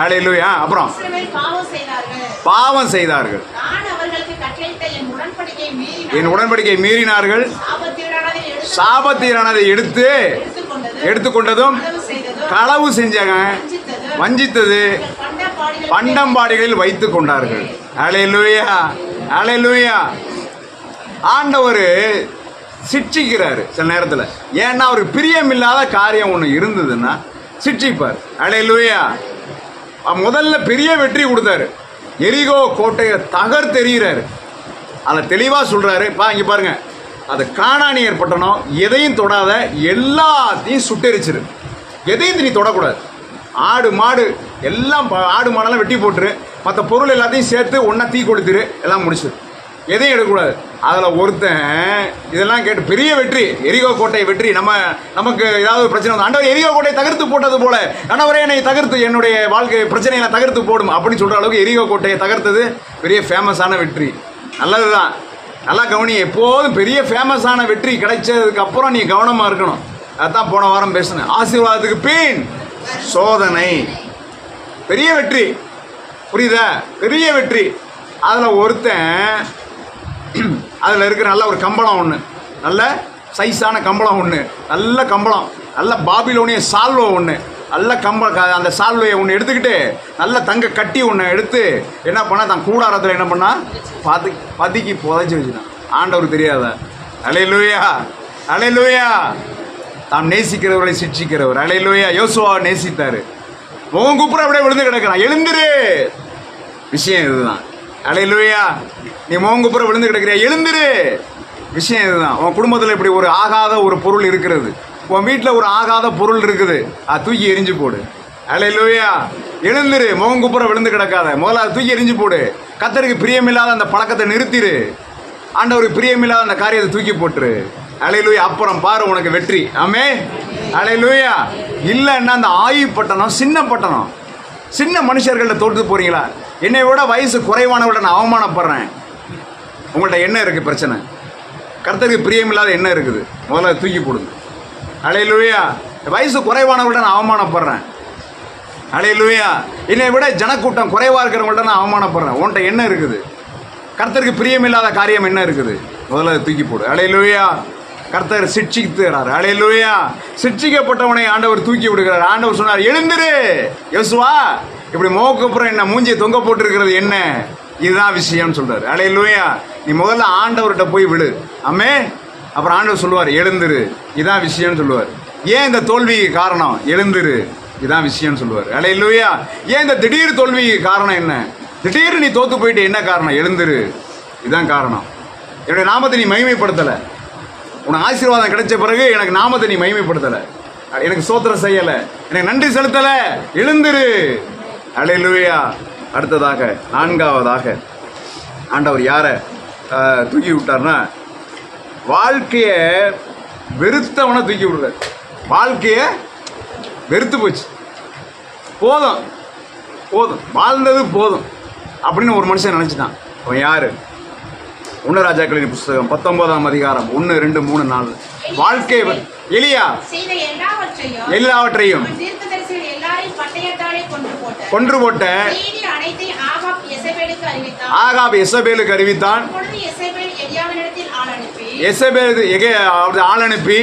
அல்லேலூயா. அப்புறம் பாவம் செய்தார்கள், என் உடன்படிக்கை மீறினார்கள், சாபத்தீரானதை எடுத்துக்கொண்டதும் களவு செஞ்சாங்க, வஞ்சித்தது பண்டம்பாடிகளில் வைத்துக் கொண்டார்கள். அல்லேலூயா அல்லேலூயா. ஆண்டவர் சிட்சிக்கிறாரு சில நேரத்தில். ஏன்னா அவருக்கு பிரியமில்லாத காரியம் ஒன்று இருந்ததுன்னா சிட்சிப்பார். அல்லேலூயா. முதல்ல பெரிய வெற்றி கொடுத்தாரு, எரிகோ கோட்டையை தகர்த்தெறிகிறாரு. அதில் தெளிவாக சொல்றாரு, இங்க பாருங்க, அது கானானியர் பட்டணம், எதையும் தொடாத, எல்லாத்தையும் சுட்டெரிச்சிரு, எதையும் நீ தொடக்கூடாது. ஆடு மாடு எல்லாம், ஆடு மாடெல்லாம் வெட்டி போட்டுரு, மற்ற பொருள் எல்லாத்தையும் சேர்த்து ஒன்றா தீ கொடுத்துரு, எல்லாம் முடிச்சிரு, எதையும் எடுக்கக்கூடாது. அதில் ஒருத்தன் இதெல்லாம் கேட்டு பெரிய வெற்றி, எரிகோ கோட்டை வெற்றி. நமக்கு ஏதாவது பிரச்சனை வந்து ஆண்டவர் எரிகோ கோட்டையை தகர்த்து போட்டது போல, ஆண்டவரே என்னை தகர்த்து, என்னுடைய வாழ்க்கை பிரச்சனைகளை தகர்த்து போடும் அப்படின்னு சொல்கிற அளவுக்கு எரிகோ கோட்டையை தகர்த்தது பெரிய ஃபேமஸான வெற்றி. நல்லதுதான், நல்லா கவனி. எப்போதும் பெரிய ஃபேமஸான வெற்றி கிடைச்சதுக்கு அப்புறம் நீ கவனமாக இருக்கணும். அதான் போன வாரம் பேசினேன். ஆசீர்வாதத்துக்கு பின் சோதனை. பெரிய வெற்றி, புரியுதா? பெரிய வெற்றி. அதில் ஒருத்தன், அதில் இருக்கிற நல்ல ஒரு கம்பளம் ஒன்று, நல்ல சைஸான கம்பளம் ஒன்று, நல்ல கம்பளம், நல்ல பாபிலோனிய சால்வை ஒன்று, நல்ல அந்த சால்வையை ஒன்று எடுத்துக்கிட்டு நல்ல தங்க கட்டி ஒன்று எடுத்து என்ன பண்ணா, தான் கூடாரத்தில் என்ன பண்ணா, பதுக்கி புதைச்சி வச்சுட்டான். ஆண்டவர் தெரியாதா? அல்லேலூயா அல்லேலூயா. தாம் நேசிக்கிறவர்களை சிட்சிக்கிறவர். அல்லேலூயா. யோசுவா நேசித்தாரு. முகங்குப்புற அப்படியே விழுந்து கிடக்கிறான். எழுந்திரு. விஷயம் இதுதான். அல்லேலூயா. நீ முகங்குப்புற விழுந்து கிடக்கிறியா? எழுந்திரு. விஷயம் இதுதான். உன் குடும்பத்தில் இப்படி ஒரு ஆகாத ஒரு பொருள் இருக்கிறது, உன் வீட்டில் ஒரு ஆகாத பொருள் இருக்குது, அது தூக்கி எரிஞ்சு போடு. அல்லேலூயா. எழுந்திரு. முகங்குப்புற விழுந்து கிடக்காத, முதல்ல அதை தூக்கி எரிஞ்சு போடு. கர்த்தருக்கு பிரியமில்லாத அந்த பழக்கத்தை நிறுத்திடு. ஆண்டவருக்கு பிரியமில்லாத அந்த காரியத்தை தூக்கி போட்டுரு. அல்லேலூயா. அப்புறம் பாரு உனக்கு வெற்றி. ஆமென். அல்லேலூயா. இல்லைன்னா அந்த ஆயுப்பட்டணம் சின்ன பட்டணம், சின்ன மனுஷர்கள்ட்ட தோற்று போறீங்களா? என்னை விட வயசு குறைவானவர்கள நான் அவமானப்படுறேன். உங்கள்கிட்ட என்ன இருக்கு பிரச்சனை? கர்த்தருக்கு பிரியமில்லாத என்ன இருக்குது? முதல்ல தூக்கி போடுங்க. அல்லேலூயா. வயசு குறைவானவர்கள நான் அவமானப்படுறேன். அல்லேலூயா. என்னை விட ஜனக்கூட்டம் குறைவா இருக்கிறவங்கள்ட்ட நான் அவமானப்படுறேன். உன்கிட்ட என்ன இருக்குது? கர்த்தருக்கு பிரியமில்லாத காரியம் என்ன இருக்குது? முதல்ல தூக்கி போடு. அல்லேலூயா. கர்த்தர் சிட்சிக்கிறார். அல்லேலூயா. சிட்சிக்கப்பட்டவனை ஆண்டவர் தூக்கி விடுகிறார். ஆண்டவர் சொன்னார், எழுந்திரு யோசுவா. இப்படி மோக்கப்புறம் என்ன மூஞ்சியை தொங்க போட்டிருக்கிறது என்ன? இதுதான் விஷயம் சொல்றாரு. அல்லேலூயா. நீ முதல்ல ஆண்டவர்கிட்ட போய் விடு. ஆமென். அப்புறம் ஆண்டவர் சொல்லுவார், எழுந்திரு. இதான் விஷயம்னு சொல்லுவார். ஏன் இந்த தோல்விக்கு காரணம்? எழுந்திரு. இதான் விஷயம்னு சொல்லுவார். அல்லேலூயா. ஏன் இந்த திடீர் தோல்விக்கு காரணம் என்ன? திடீர்னு நீ தோத்து போயிட்டு என்ன காரணம்? எழுந்திரு. இதுதான் காரணம். என்னுடைய நாமத்தை நீ மகிமைப்படுத்தலை. உனக்கு ஆசீர்வாதம் கிடைச்ச பிறகு எனக்கு நாமத்தை நீ மகிமைப்படுத்தலை, எனக்கு ஸ்தோத்திரம் செய்யலை, எனக்கு நன்றி செலுத்தலை. எழுந்திரு. அல்லேலூயா. அடுத்ததாக, நான்காவதாக, ஆண்டவர் யாரை தூக்கி விட்டார்னா, வாழ்க்கையை வெறுத்தவனை தூக்கி விடுறார். வாழ்க்கையை வெறுத்து போச்சு, போதும் போதும், வாழ்ந்தது போதும் அப்படின்னு ஒரு மனுஷன் நினைச்சிட்டான். அவன் யாரு? 1 ராஜாக்களின் புஸ்தகம் 19ஆம் அதிகாரம் 1, 2, 3, 4. வாழ்க்கை எலியா எல்லாவற்றையும் கொன்று போட்ட ஆகாப் எசபேலுக்கு அறிவித்தான். ஆள் அனுப்பி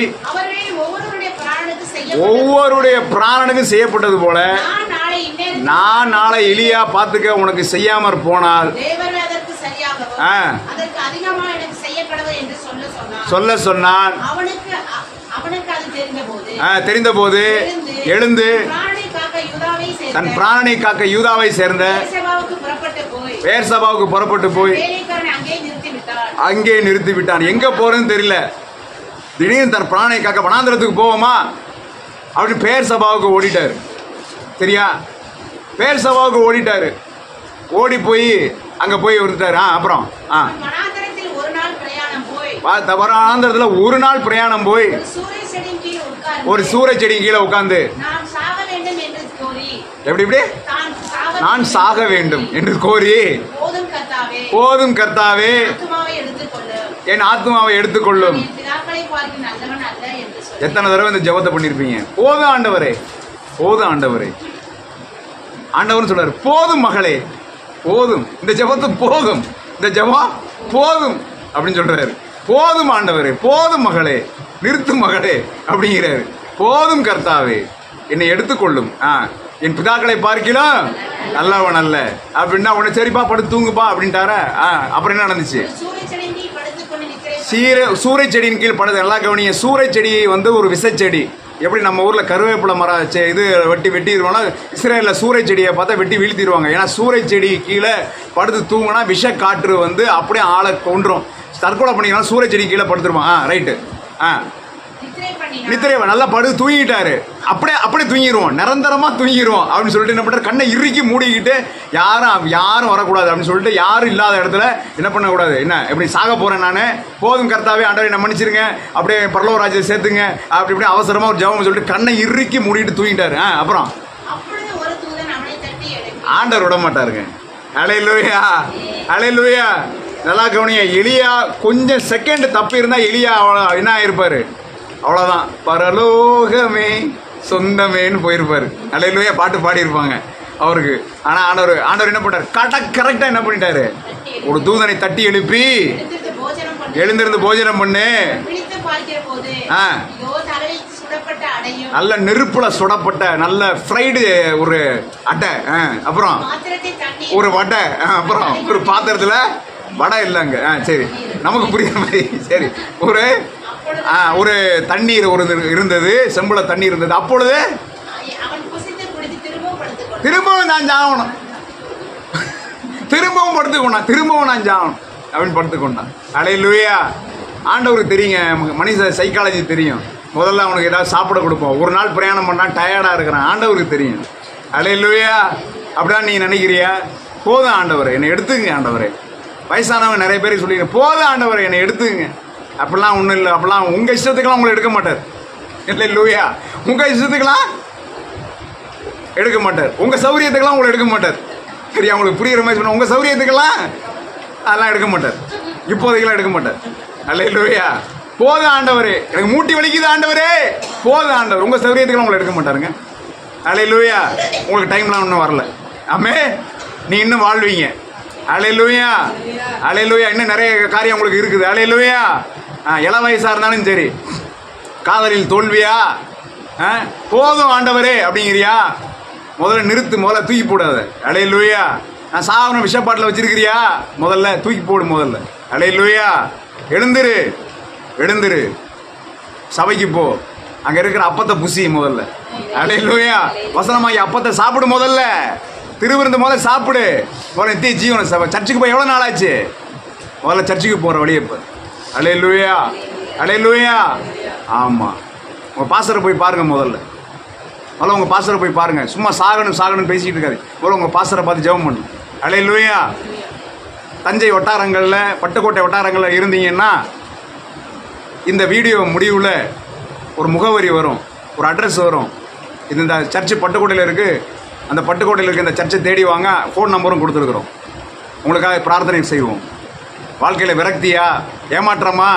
ஒவ்வொருடைய பிராணனுக்கும் செய்யப்பட்டது போல நான் நாளை எலியா பார்த்துக்க உனக்கு செய்யாமற் போனால் சொல்ல சொன்னான். தெரிந்தபோது எழுந்து தன் பிராணனை காக்க யூதாவை சேர்ந்த பேர்சபாவுக்கு புறப்பட்டு போய் அங்கே நிறுத்தி விட்டான். எங்க போறதுன்னு தெரியல. திடீர்னு தன் பிராணனை காக்க வனாந்திரத்துக்கு போவோமா அப்படின்னு பேர்சபாவுக்கு ஓடிட்டாரு. சரியா? பேர்சபாவுக்கு ஓடிட்டாரு. ஓடி போய் அங்க போய் வந்துட்டாரு. அப்புறம் வனாந்தரத்துல ஒரு நாள் பிரயாணம் போய் ஒரு சூறை செடி கீழே உட்கார்ந்து எப்படி இப்படி நான் சாக வேண்டும் என்று கோரி, போதும் கர்த்தாவே என் ஆத்மாவை எடுத்துக்கொள்ளும். எத்தனை தடவை இந்த ஜெபத்தை பண்ணிருப்பீங்க? போதும் ஆண்டவரே, போதும் ஆண்டவரே. ஆண்டவர் சொல்றாரு, போதும் மகளே, போதும் இந்த ஜெபத்து, போதும் இந்த ஜெபம் போதும் அப்படின்னு சொல்றாரு. போதும் ஆண்டவரே, போதும் மகளே, நிறுத்து மகளே அப்படிங்கிறாரு. போதும் கர்த்தாவே என்னை எடுத்துக்கொள்ளும். என் பிதாக்களை பார்க்கலாம் நல்லவன் அல்ல அப்படின்னா உடனே சரிப்பா படுத்து தூங்குப்பா அப்படின்ட்டாரா. அப்புறம் என்ன நடந்துச்சு? சூறை செடியின் கீழ் படுத்து. நல்லா கவனிங்க, சூறை செடி வந்து ஒரு விசைச்செடி. எப்படி நம்ம ஊர்ல கருவேப்பிலை மரம் இது வெட்டிடுவாங்க, இஸ்ரேல்ல சூறை செடியை பார்த்தா வெட்டி வீழ்த்திடுவாங்க. ஏன்னா சூறை செடி கீழே படுத்து தூங்கினா விஷ காற்று வந்து அப்படியே ஆளை கொன்றும். தற்கொலை பண்ணிக்கலாம், சூறை செடி கீழே படுத்துருவான். ரைட்டு. நித்திரை நல்லா படுத்து தூங்கிட்டாரு. அப்படியே தூங்கிடுவோம், நிரந்தரமா தூங்கிடுவோம் அப்படின்னு சொல்லிட்டு என்ன பண்றாரு, கண்ணை இறுக்கி மூடிக்கிட்டு யாரும் வரக்கூடாது அப்படின்னு சொல்லிட்டு யாரும் இல்லாத இடத்துல என்ன பண்ணக்கூடாது, என்ன எப்படி சாக போறேன் நானு, போதும் கர்த்தாவே ஆண்டவரை என்ன மன்னிச்சிருங்க, அப்படியே பரலோக ராஜ்யத்தை சேர்த்துங்க அப்படி அவசரமா ஒரு ஜெபம் சொல்லிட்டு கண்ணை இறுக்கி மூடிட்டு தூங்கிட்டாரு. அப்புறம் ஆண்டவர் விட மாட்டாருங்க. அல்லேலூயா, அல்லேலூயா. நல்லா கவனிங்க, எலியா கொஞ்சம் செகண்ட் தப்பு இருந்தா எலியா என்ன ஆயிருப்பாரு, அவ்வளவுதான், பரலோகமே சொந்தமேன்னு போயிருப்பாரு. அல்லேலூயா பாட்டு பாடி இருப்பாங்க அவருக்கு. ஆனா ஆண்டவர் என்ன பண்ணாரு, கரெக்டா என்ன பண்ணிட்டாரு, ஒரு தூதனை தட்டி எழுப்பி எழுந்திருந்து போஜனம் பண்ணு. நல்ல நெருப்புல சுடப்பட்ட நல்ல ஃப்ரைடு ஒரு அட்டை, அப்புறம் ஒரு வடை, அப்புறம் ஒரு பாத்திரத்துல வடை இல்லைங்க. சரி, நமக்கு புரியுற மாதிரி. சரி, ஒரு தண்ணீர் ஒரு இருந்தது, செம்புல தண்ணீர் இருந்தது. அப்பொழுது திரும்பவும் நான் சாகணும், திரும்பவும் நான் சாகணும் அப்படின்னு படுத்துக்கொண்டான். அல்லேலூயா. ஆண்டவருக்கு தெரியுங்க, மனித சைக்காலஜி தெரியும். முதல்ல அவனுக்கு ஏதாவது சாப்பிட கொடுப்போம். ஒரு நாள் பிரயாணம் பண்ணா டயர்டா இருக்கிறான், ஆண்டவருக்கு தெரியும். அல்லேலூயா. அப்படிதான் நீ நினைக்கிறியா? போதும் ஆண்டவரே என்னை எடுத்துங்க ஆண்டவரே. வயசானவங்க நிறைய பேருக்கு சொல்லிங்க, போதும் ஆண்டவரே என்னை எடுத்துங்க. அப்படிலாம் ஒன்றும் இல்லை. அப்படிலாம் உங்க இஷ்டத்துக்கெல்லாம் உங்களை எடுக்க மாட்டார். அல்லேலூயா. உங்க இஷ்டத்துக்கெல்லாம் எடுக்க மாட்டார், உங்க சௌரியத்துக்கெல்லாம் உங்களை எடுக்க மாட்டார். சரியா? உங்களுக்கு புரியுற மாதிரி சொன்ன, உங்க சௌரியத்துக்கெல்லாம் அதெல்லாம் எடுக்க மாட்டார், இப்போதைக்கெல்லாம் எடுக்க மாட்டார். அல்லேலூயா. போதும் ஆண்டவரே, எனக்கு மூட்டி வலிக்குது ஆண்டவரே, போதும் ஆண்டவர். உங்க சௌரியத்துக்கெல்லாம் உங்களை எடுக்க மாட்டாருங்க. அல்லேலூயா. உங்களுக்கு டைம்லாம் ஒன்றும் வரல. ஆமே, நீ இன்னும் வாழ்வீங்க. அல்லேலூயா, அல்லேலூயா. இன்னும் நிறைய காரியம் உங்களுக்கு இருக்குது. அல்லேலூயா. இள வயசா இருந்தாலும் சரி, காதலில் தோல்வியா, போதும் ஆண்டவரே அப்படிங்கிறியா, முதல்ல நிறுத்து, முதல்ல தூக்கி போடாத. அல்லேலூயா. நான் சாவன விஷப்பாட்டில் வச்சிருக்கிறியா, முதல்ல தூக்கி போடு முதல்ல. அல்லேலூயா. எழுந்துரு, சபைக்கு போ, அங்க இருக்கிற அப்பத்தை புசி முதல்ல. அல்லேலூயா. வசனமாகி அப்பத்தை சாப்பிடு முதல்ல, திருவிருந்து முதல்ல சாப்பிடு, முதல்ல நித்திய ஜீவன சபை. சர்ச்சுக்கு போய் எவ்வளவு நாள் ஆச்சு? முதல்ல சர்ச்சுக்கு போற வழியை இப்போ. அல்லேலூயா, அல்லேலூயா. ஆமா, உங்க பாஸ்டரை போய் பாருங்க முதல்ல உங்க பாஸ்டரை போய் பாருங்க. சும்மா சாகணும் பேசிட்டு இருக்காது. முதல்ல உங்க பாஸ்டரை பார்த்து ஜெபம் பண்ணு. அல்லேலூயா. தஞ்சை வட்டாரங்கள்ல, பட்டுக்கோட்டை வட்டாரங்கள்ல இருந்தீங்கன்னா இந்த வீடியோ முடிவில் ஒரு முகவரி வரும், ஒரு அட்ரஸ் வரும். இது இந்த சர்ச்சு பட்டுக்கோட்டையில் இருக்கு, அந்த பட்டுக்கோட்டையில் இருக்க இந்த சர்ச்சை தேடி வாங்க. ஃபோன் நம்பரும் கொடுத்துருக்குறோம். உங்களுக்காக பிரார்த்தனை செய்வோம். வாழ்க்கையில் விரக்தியா, ஏமாற்றமா,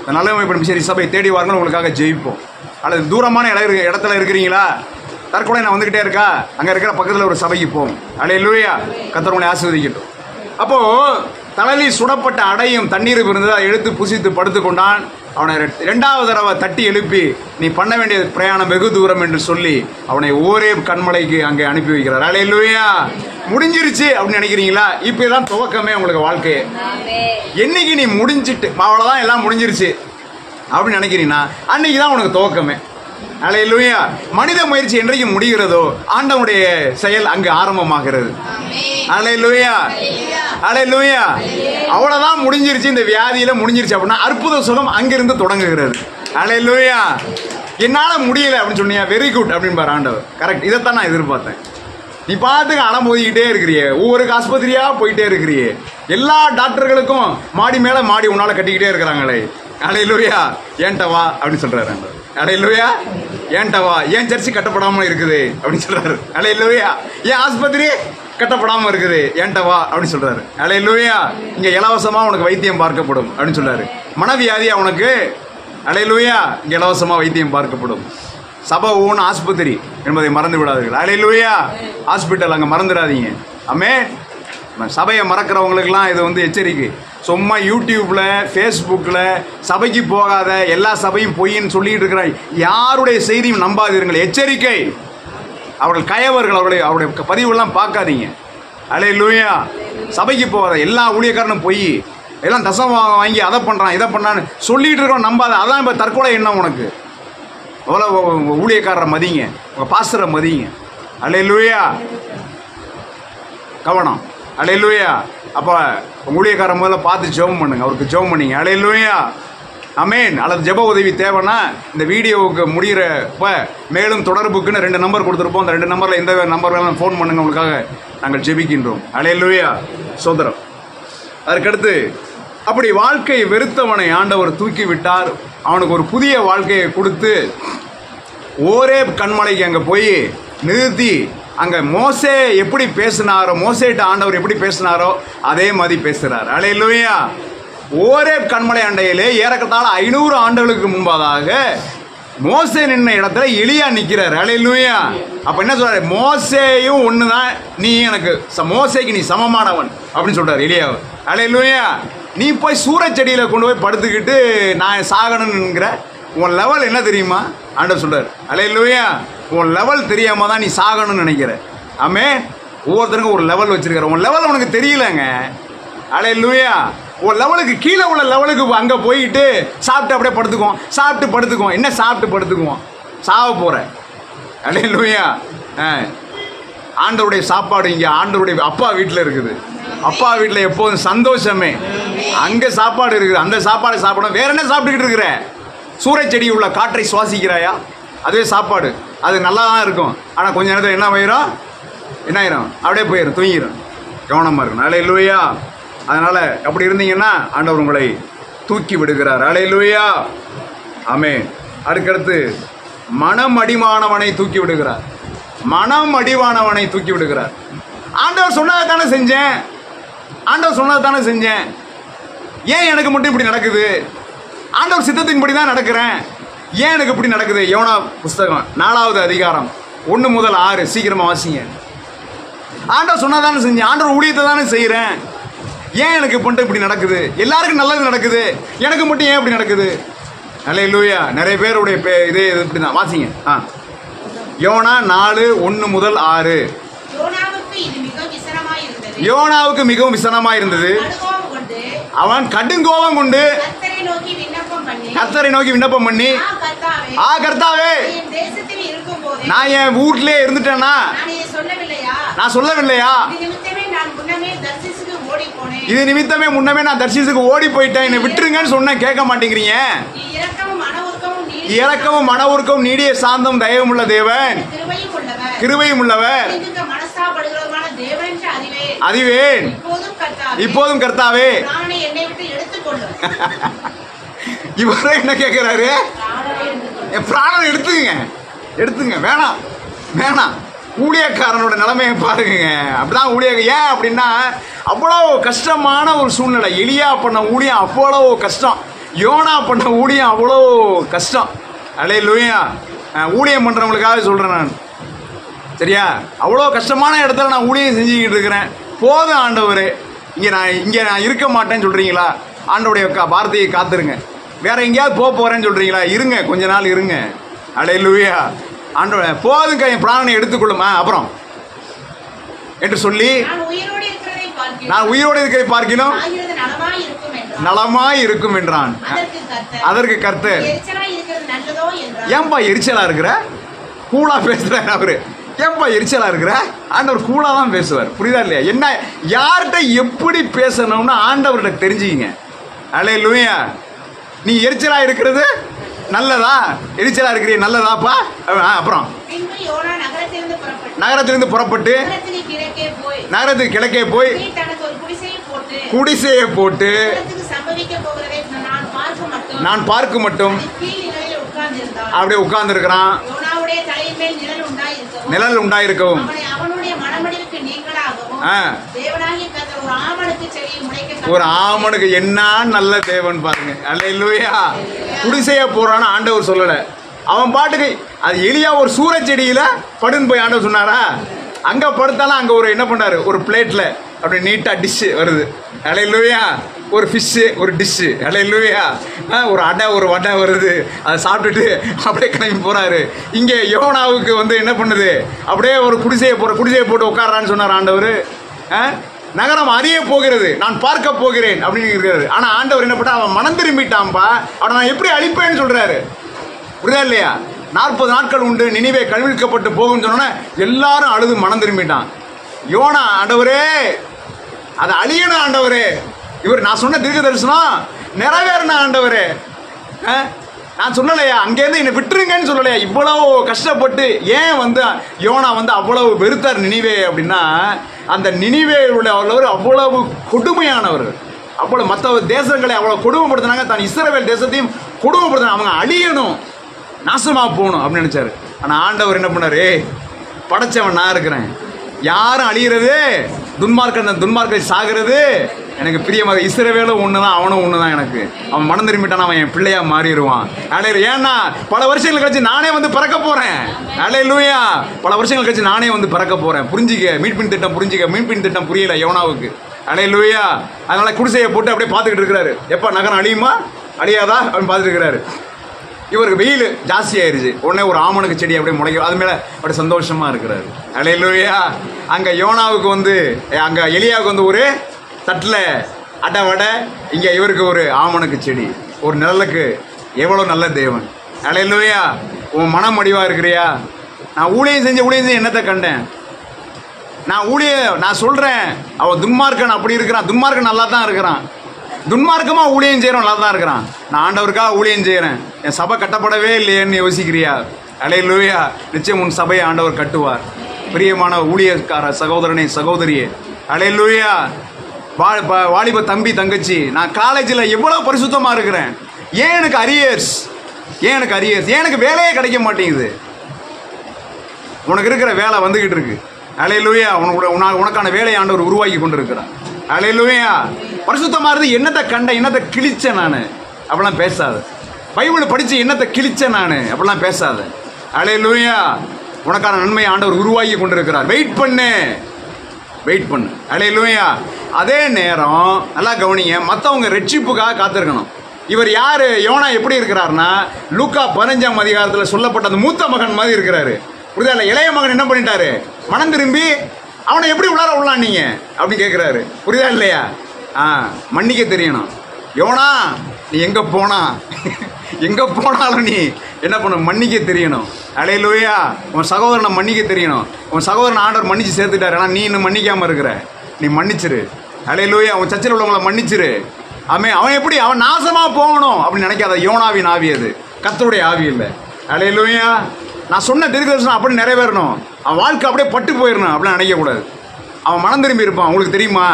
இந்த நல்லமைப்பு மிஷனரி சபை தேடி வாருங்கள், உங்களுக்காக ஜெயிப்போம். அல்லது தூரமான இடத்துல இருக்கிறீங்களா, தற்கொலை நான் வந்துக்கிட்டே இருக்கா, அங்கே இருக்கிற பக்கத்தில் ஒரு சபைக்கு போவோம். அல்லேலூயா. கர்த்தர் உங்களை ஆசீர்வதிக்கட்டும். அப்போ தலையில் சுடப்பட்ட அடையும் தண்ணீர் இருந்தது, அதை எடுத்து புசித்து படுத்துக்கொண்டான். அவனை 2வது தடவை தட்டி எழுப்பி, நீ பண்ண வேண்டிய பிரயாணம் வெகு தூரம் என்று சொல்லி அவனை ஒரே கண்மலைக்கு அங்கே அனுப்பி வைக்கிறார். அல்லேலூயா. முடிஞ்சிருச்சு அப்படின்னு நினைக்கிறீங்களா? இப்பதான் துவக்கமே உங்களுக்கு வாழ்க்கையே. என்னைக்கு நீ முடிஞ்சிட்டு அவ்வளவுதான் எல்லாம் முடிஞ்சிருச்சு அப்படின்னு நினைக்கிறீங்கன்னா அன்னைக்கு தான் உனக்கு துவக்கமே. அல்லேலூயா. மனித முயற்சி என்றைக்கு முடிகிறதோ ஆண்டவனுடைய செயல் அங்கு ஆரம்பமாகிறது. அல்லேலூயா, அல்லேலூயா. அவ்வளவுதான் முடிஞ்சிருச்சு, இந்த வியாதியில முடிஞ்சிருச்சு அப்படின்னா அற்புத சுகம் அங்கிருந்து தொடங்குகிறது. அல்லேலூயா. என்னால முடியல அப்படின்னு சொன்னியா, வெரி குட் அப்படின்னு பாரு ஆண்டவர். கரெக்ட், இதைத்தான் நான் எதிர்பார்த்தேன். நீ பார்த்துக்க அலமோதிக்கிட்டே இருக்கிறியே, ஒவ்வொரு ஆஸ்பத்திரியா போயிட்டே இருக்கிறியே, எல்லா டாக்டர்களுக்கும் மாடி மேல மாடி உன்னால கட்டிக்கிட்டே இருக்கிறாங்களே. அல்லேலூயா. ஏன்ட்ட வா அப்படின்னு சொல்றாரு. அல்லேலூயா. ஏன்ட்ட வா, ஏன் சர்ச்சு கட்டப்படாம இருக்குது அப்படின்னு சொல்றாரு. அல்லேலூயா. ஏன் ஆஸ்பத்திரி கட்டப்படாம இருக்குது, ஏன்ட்ட வா அப்படின்னு சொல்றாரு. அல்லேலூயா. இங்க இலவசமா உனக்கு வைத்தியம் பார்க்கப்படும் அப்படின்னு சொல்றாரு. மனவியாதியா உனக்கு, அல்லேலூயா, இங்க இலவசமா வைத்தியம் பார்க்கப்படும். சபை ஊன் ஆஸ்பத்திரி என்பதை மறந்து விடாதீர்கள். அல்லேலூயா. ஹாஸ்பிட்டல் அங்க மறந்துடாதீங்க. ஆமென். சபையை மறக்கிறவங்களுக்குலாம் இது வந்து எச்சரிக்கை. சும்மா யூடியூப்ல ஃபேஸ்புக்கில் சபைக்கு போகாத, எல்லா சபையும் பொய்ன்னு சொல்லிட்டு இருக்கிற யாருடைய செய்தியும் நம்பாதீர்கள். எச்சரிக்கை. அவர்கள் கயவர்கள். அவருடைய பதிவுலாம் பார்க்காதீங்க. அல்லேலூயா. சபைக்கு போகாத, எல்லா ஊழியக்காரனும் பொய், எல்லாம் தசம் வாங்கி அதை பண்ணுறான் இதை பண்ணான்னு சொல்லிட்டு இருக்கிறோம், நம்பாத. அதான் இப்போ தற்கொலை எண்ணம் உனக்கு. அவ்வளோ ஊழியக்காரரை மதிங்க, உங்கள் பாஸ்டரை மதிங்க. அல்லேலூயா. கவனம். அல்லேலூயா. அப்போ ஊழியக்காரன் முதல்ல பார்த்து ஜெபம் பண்ணுங்க, அவருக்கு ஜெபம் பண்ணிங்க. அல்லேலூயா. ஆமென். அல்லது ஜெப உதவி தேவைன்னா இந்த வீடியோவுக்கு முடிகிறப்ப மேலும் தொடர்புக்குன்னு 2 நம்பர் கொடுத்துருப்போம். அந்த 2 நம்பரில் எந்த நம்பர்லாம் ஃபோன் பண்ணுங்க, உங்களுக்காக நாங்கள் ஜெபிக்கின்றோம். அல்லேலூயா. சோதரம். அதற்கடுத்து அப்படி வாழ்க்கையை வெறுத்தவனை ஆண்டவர் தூக்கி விட்டார். அவனுக்கு ஒரு புதிய வாழ்க்கையை கொடுத்து ஓரேப் கண்மலைக்கு அங்கே போய் நிறுத்தி, அங்கே மோசே எப்படி பேசினாரோ, மோசேட்ட ஆண்டவர் எப்படி பேசினாரோ அதே மாதிரி பேசுகிறார். அல்லேலூயா. ஓரேப் கண்மலை அண்டையிலே ஏறக்கத்தாழ 500 ஆண்டுகளுக்கு முன்பதாக மோசே நின்ன இடத்துல எலியா நிற்கிறார். அல்லேலூயா. அப்போ என்ன சொல்றாரு? மோசேயும் ஒன்று தான், நீ எனக்கு மோசேக்கு நீ சமமானவன் அப்படின்னு சொல்றாரு எலியாவை. அல்லேலூயா. நீ போய் சூரச்செடியில் கொண்டு போய் படுத்துக்கிட்டு நான் சாகணுங்கிற உன் லெவல் என்ன தெரியுமா? ஆண்டவர் சொல்றாரு. அல்லேலூயா. உன் லெவல் தெரியாம தான் நீ சாகணும்னு நினைக்கிற. ஆமென். ஒவ்வொருத்தருக்கும் ஒரு லெவல் வச்சிருக்கிற. உன் லெவல் உனக்கு தெரியலங்க. அல்லேலூயா. ஒரு லெவலுக்கு கீழே உள்ள லெவலுக்கு அங்கே போயிட்டு சாப்பிட்டு அப்படியே படுத்துக்குவோம், சாப்பிட்டு படுத்துக்குவோம். என்ன சாப்பிட்டு படுத்துக்குவோம்? சாவ போற. அல்லேலூயா. ஆண்டவருடைய சாப்பாடு இங்கே ஆண்டவருடைய அப்பா வீட்டில் இருக்குது. அப்பா வீட்டில் எப்போதும் சந்தோஷமே. அங்கே சாப்பாடு இருக்குது, அந்த சாப்பாடு சாப்பிடணும். வேற என்ன சாப்பிட்டுக்கிட்டு இருக்கிற? சூறைச்செடி உள்ள காற்றை சுவாசிக்கிறாயா? அதுவே சாப்பாடு. அது நல்லா தான் இருக்கும். ஆனால் கொஞ்ச நேரத்தில் என்ன ஆயிரும்? அப்படியே போயிடும், தூங்கிடும். கவனமாக இருக்கணும். அல்லேலூயா. அதனால் அப்படி இருந்தீங்கன்னா ஆண்டவர் உங்களை தூக்கி விடுகிறார். அல்லேலூயா. ஆமென். அதுக்கடுத்து மனம் அடிமானவனை தூக்கி விடுகிறார். மனம் அடிவானவனை தூக்கி விடுகிறார். ஆண்டவர் சொன்னதை தானே செஞ்சேன், ஆண்டவர் சொன்னதை தானே செஞ்சேன், ஏன் எனக்கு மட்டும் இப்படி நடக்குது? ஆண்டவர் சித்தத்தின்படி தான் நடக்கிறேன், ஏன் எனக்கு இப்படி நடக்குது? யோனா புஸ்தகம் 4வது அதிகாரம் 1 முதல் 6 சீக்கிரமா வாசிங்க. ஆண்டவர் சொன்னதானே செஞ்சேன், ஆண்டவர் ஊழியத்தை தானே செய்கிறேன், ஏன் எனக்கு மட்டும் இப்படி நடக்குது? எல்லாருக்கும் நல்லது நடக்குது, எனக்கு மட்டும் ஏன் இப்படி நடக்குது? அல்லேலூயா. நிறைய பேருடைய இதே இப்படி தான் வாசிங்க. யோனா 4:1 முதல் 6. யோனாவுக்கு மிகவும் விசனமாய் இருந்தது. அவன் கடுங்கோபம் கொண்டு கர்த்தரை நோக்கி விண்ணப்பம் பண்ணி, கர்த்தாவே, நான் என் வீட்டிலே இருந்துட்டேன்னா நான் சொல்லவில்லையா? இது நிமித்தமே முன்னமே நான் தர்ஷீசுக்கு ஓடி போயிட்டேன், என்னை விட்டுருங்கன்னு சொன்னேன், கேட்க மாட்டேங்கிறீங்க. இரக்கமும் மன உருக்கம் நீடிய சாந்தம் தயவும் உள்ள தேவன், கிருபையும் உள்ளவர், அறிவேன். இப்போதும் கர்த்தாவே, இவரே என்ன கேட்கிறாரு? என் பிராணம் எடுத்துங்க. வேணாம். ஊழியக்காரனோட நிலைமையை பாருங்க. அப்படிதான் ஏன் அப்படின்னா அவ்வளோ கஷ்டமான ஒரு சூழ்நிலை. எலியா பண்ண ஊழியம் அவ்வளோ கஷ்டம், யோனா பண்ண ஊழியம் அவ்வளோ கஷ்டம். அல்லேலூயா. ஊழியம் பண்ணுறவங்களுக்காக சொல்கிறேன் நான், சரியா? அவ்வளோ கஷ்டமான இடத்துல நான் ஊழியம் செஞ்சுக்கிட்டு இருக்கிறேன். போதும் ஆண்டவரே, இங்கே நான் இருக்க மாட்டேன்னு சொல்கிறீங்களா? ஆண்டவருடைய வார்த்தையை காத்துருங்க. வேற எங்கேயாவது போகிறேன்னு சொல்கிறீங்களா? இருங்க, கொஞ்ச நாள் இருங்க. அல்லேலூயா. ஆண்டவர் போதுங்க, என் பிராணனை எடுத்துக்கொள்ளுமா அப்புறம் என்று சொல்லி, நான் உயிரோடு இருக்கிறதை பார்க்கணும் நலமாய் இருக்கும் என்றான். அதற்கு கர்த்தர், ஏன்பா எரிச்சலா இருக்கிற? கூலா பேசுறாரு அவரு. ஏன்பா எரிச்சலா இருக்கிற? ஆண்டவர் கூலா தான் பேசுவார். புரியுதா இல்லையா? என்ன யார்கிட்ட எப்படி பேசணும்னு ஆண்டவர்கிட்ட தெரிஞ்சுக்கிங்க. அல்லேலூயா. நீ எரிச்சலா இருக்கிறது நல்லதா? எரிச்சலா இருக்கிறீ, நல்லதாப்பா? அப்புறம் நகரத்திலிருந்து புறப்பட்டு நகரத்துக்கு கிழக்கே போய் குடிசையை போட்டு நான் பார்க்க மட்டும் அப்படியே உட்கார்ந்து இருக்கிறான். நிழல் உண்டாயிருக்கவும் ஒரு ஆமனுக்கு என்ன நல்ல தேவன் பாருங்க. அல்லேலூயா. குடிசைய போறான்னு ஆண்டவர் சொல்லல. அவன் பாட்டுக்கு அது எலியா ஒரு சூரச்செடியில படுன்னு போய் ஆண்டவர் சொன்னாரா? அங்க படுத்தாலும் அங்க ஒரு என்ன பண்ணாரு, ஒரு பிளேட்ல அப்படி நீட்டா டிஷ் வருது. அல்லேலூயா. ஒரு ஃபிஷ்ஷு, ஒரு டிஷ்ஷு. அல்லேலூயா. ஒரு அடை, ஒரு வடை வருது. அதை சாப்பிட்டுட்டு அப்படியே கிளம்பி போறாரு. இங்கே யோனாவுக்கு வந்து என்ன பண்ணுது, அப்படியே ஒரு குடிசையை போட்டு உட்காரான்னு சொன்னார் ஆண்டவர். நகரம் அறிய போகிறது, நான் பார்க்க போகிறேன் அப்படின்னு இருக்கிறாரு. ஆனா ஆண்டவர் என்ன பண்ணா, அவன் மனம் திரும்பிட்டான்பா, அவனை நான் எப்படி அழிப்பேன்னு சொல்றாரு. புரியுதா இல்லையா? 40 நாட்கள் உண்டு, நினிவே கழுவிக்கப்பட்டு போகும் சொன்னோன்னா எல்லாரும் அழுது மனம் திரும்பிட்டான். யோனா, ஆண்டவரே அது அழியணும் ஆண்டவரே, இவர் நான் சொன்ன தீர்க்க தரிசனம் நிறைவேறணும் ஆண்டவரே. நான் சொல்லலையா, அங்கேருந்து என்னை விட்டுருங்கன்னு சொல்லலையா? இவ்வளவு கஷ்டப்பட்டு ஏன் வந்து யோனா வந்து அவ்வளவு வெறுத்தார் நினிவே அப்படின்னா, அந்த நினிவே உள்ளவர் அவ்வளவு கொடுமையானவர்கள். அவ்வளவு மற்ற தேசங்களை அவ்வளவு கொடுமைப்படுத்தினாங்க, தான் இஸ்ரவேல் தேசத்தையும் கொடுமைப்படுத்தினாங்க. அவங்க அழியணும், நாசமாக போகணும் அப்படின்னு நினைச்சாரு. ஆனால் ஆண்டவர் என்ன பண்ணாரு, படைச்சவன் நான் இருக்கிறேன், யாரும் அழிகிறது, துன்மார்க்கத்தை சாகிறது எனக்கு பிரியமாக. இஸ்ரவேலும் ஒண்ணுதான், அவனும் ஒண்ணுதான் எனக்கு. அவன் மனம் திரும்பிட்டான், அவன் என் பிள்ளையா மாறிடுவான். ஏன்னா பல வருஷங்கள் கழிச்சு நானே வந்து பிறக்க போறேன். அல்லேலூயா. பல வருஷங்கள் கழிச்சு நானே வந்து பிறக்க போறேன். புரிஞ்சிக்க, மீட்பின் திட்டம் புரிஞ்சிக்க. மீட்பின் திட்டம் புரியல யோனாவுக்கு. அல்லேலூயா. அதனால குடிசையை போட்டு அப்படியே பார்த்துக்கிட்டு இருக்கிறாரு. எப்ப நகரம் அழியுமா அழியாதா அப்படின்னு பார்த்துட்டு இருக்கிறாரு. இவருக்கு வெயில் ஜாஸ்தி ஆயிருச்சு. உடனே ஒரு ஆமனுக்கு செடி அப்படியே முளைக்கும், அது மேல அப்படி சந்தோஷமா இருக்கிறாரு. அல்லேலூயா. அங்க யோனாவுக்கு வந்து, அங்க எலியாவுக்கு வந்து ஒரு தட்டில் அடை வடை, இங்க இவருக்கு ஒரு ஆமனுக்கு செடி. ஒரு நிழலுக்கு எவ்வளவு நல்ல தேவன். அல்லேலூயா. உன் மனம் அடிவா இருக்கிறியா? நான் ஊழியம் செஞ்சு என்னத்தை கண்டேன்? நான் சொல்றேன், அவன் துன்மார்க்கன் அப்படி இருக்கிறான். துன்மார்க்கன் நல்லா தான் இருக்கிறான். துன்மார்க்கமா ஊழியம் செய்யறோம், நல்லா தான் இருக்கிறான். நான் ஆண்டவருக்காக ஊழியம் செய்யறேன், என் சபை கட்டப்படவே இல்லையேன்னு யோசிக்கிறியா? அல்லேலூயா. நிச்சயம் உன் சபையை ஆண்டவர் கட்டுவார். பிரியமான ஊழியக்கார சகோதரனே, சகோதரியே, அல்லேலூயா. வாலிப தம்பி தங்கச்சி, நான் காலேஜில் எவ்வளவு பரிசுத்தமா இருக்கிறேன், ஏன் எனக்கு அரியர்ஸ்? ஏன் எனக்கு வேலையே கிடைக்க மாட்டேங்குது? உனக்கு இருக்கிற வேலை வந்துகிட்டு இருக்கு. அல்லேலூயா. உனக்கான வேலையை ஆண்டவர் உருவாக்கி கொண்டு இருக்கிறார். அல்லேலூயா. பரிசுத்தமா இருந்து என்னத்தை கண்ட, என்னத்தை கிழிச்சேன் நான் அப்படிலாம் பேசாத. பைபிள் படிச்சு என்னத்தை கிழிச்சேன் நான் அப்படிலாம் பேசாத. அல்லேலூயா. உனக்கான நன்மை ஆண்டவர் உருவாக்கி கொண்டிருக்கிறார். வெயிட் பண்ணு. அல்லேலூயா. அதே நேரம் நல்லா கவனிங்க, மற்றவங்க ரட்சிப்புக்காக காத்திருக்கணும். இவர் யாரு? யோனா எப்படி இருக்கிறார்னா, லூக்கா 15ஆம் அதிகாரத்தில் சொல்லப்பட்ட அந்த மூத்த மகன் மாதிரி இருக்கிறாரு. புரியுதா இல்ல? இளைய மகன் என்ன பண்ணிட்டாரு, மனம் திரும்பி அவனை எப்படி உள்ளார உள்ளான் நீங்க அப்படி கேட்கிறாரு. புரியுதா இல்லையா? மன்னிக்க தெரியணும். யோனா, நீ எங்க போனாலும் நீ என்ன பண்ண, மன்னிக்க தெரியணும். அல்லேலூயா. உன் சகோதரனை மன்னிக்க தெரியணும். உன் சகோதரன் ஆண்டவர் மன்னிச்சு சேர்த்துட்டாரு. ஆனால் நீ இன்னும் மன்னிக்காம இருக்கிற, நீ மன்னிச்சிரு. அல்லேலூயா. உன் சர்ச்சில் உள்ளவங்களை மன்னிச்சிரு. அவன் எப்படி, அவன் நாசமா போகணும் அப்படின்னு நினைக்காத. யோனாவின் ஆவி அது, கர்த்தருடைய ஆவி இல்லை. அல்லேலூயா. நான் சொன்ன தீர்க்கதரிசனம் அப்படி நிறைவேறணும், அவன் வாழ்க்கை அப்படியே பட்டு போயிடணும் அப்படின்னு நினைக்கக்கூடாது. அவன் மனம் திரும்பி இருப்பான். உங்களுக்கு தெரியுமா?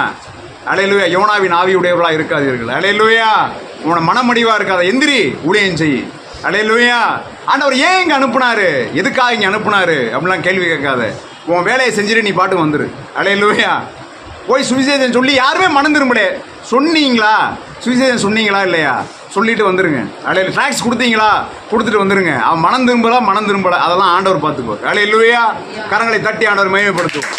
அல்லேலூயா. யோனாவின் ஆவியுடையவர்களாக இருக்காதீர்கள். அல்லேலூயா. உன மனமடிவா இருக்காத, எந்திரி, ஊழியம் செய். அல்லேலூயா. ஆண்டவர் ஏன் இங்க அனுப்புனாரு, எதுக்காக இங்க அனுப்புனாரு அப்படிலாம் கேள்வி கேட்காத. உன் வேலையை செஞ்சுட்டு நீ பாட்டு வந்துரு. அல்லேலூயா. போய் சுவிசேஷம் சொல்லி யாருமே மனம் திரும்பல. சொன்னீங்களா? சுவிசேஷம் சொன்னீங்களா இல்லையா? சொல்லிட்டு வந்துருங்க. அல்லேலூயா. ட்ராக்ஸ் கொடுத்தீங்களா? கொடுத்துட்டு வந்துருங்க. அவன் மனம் திரும்பல அதெல்லாம் ஆண்டவர் பார்த்துக்கோ. அல்லேலூயா. கரங்களை தட்டி ஆண்டவர் மகிமைப்படுத்துவோம்.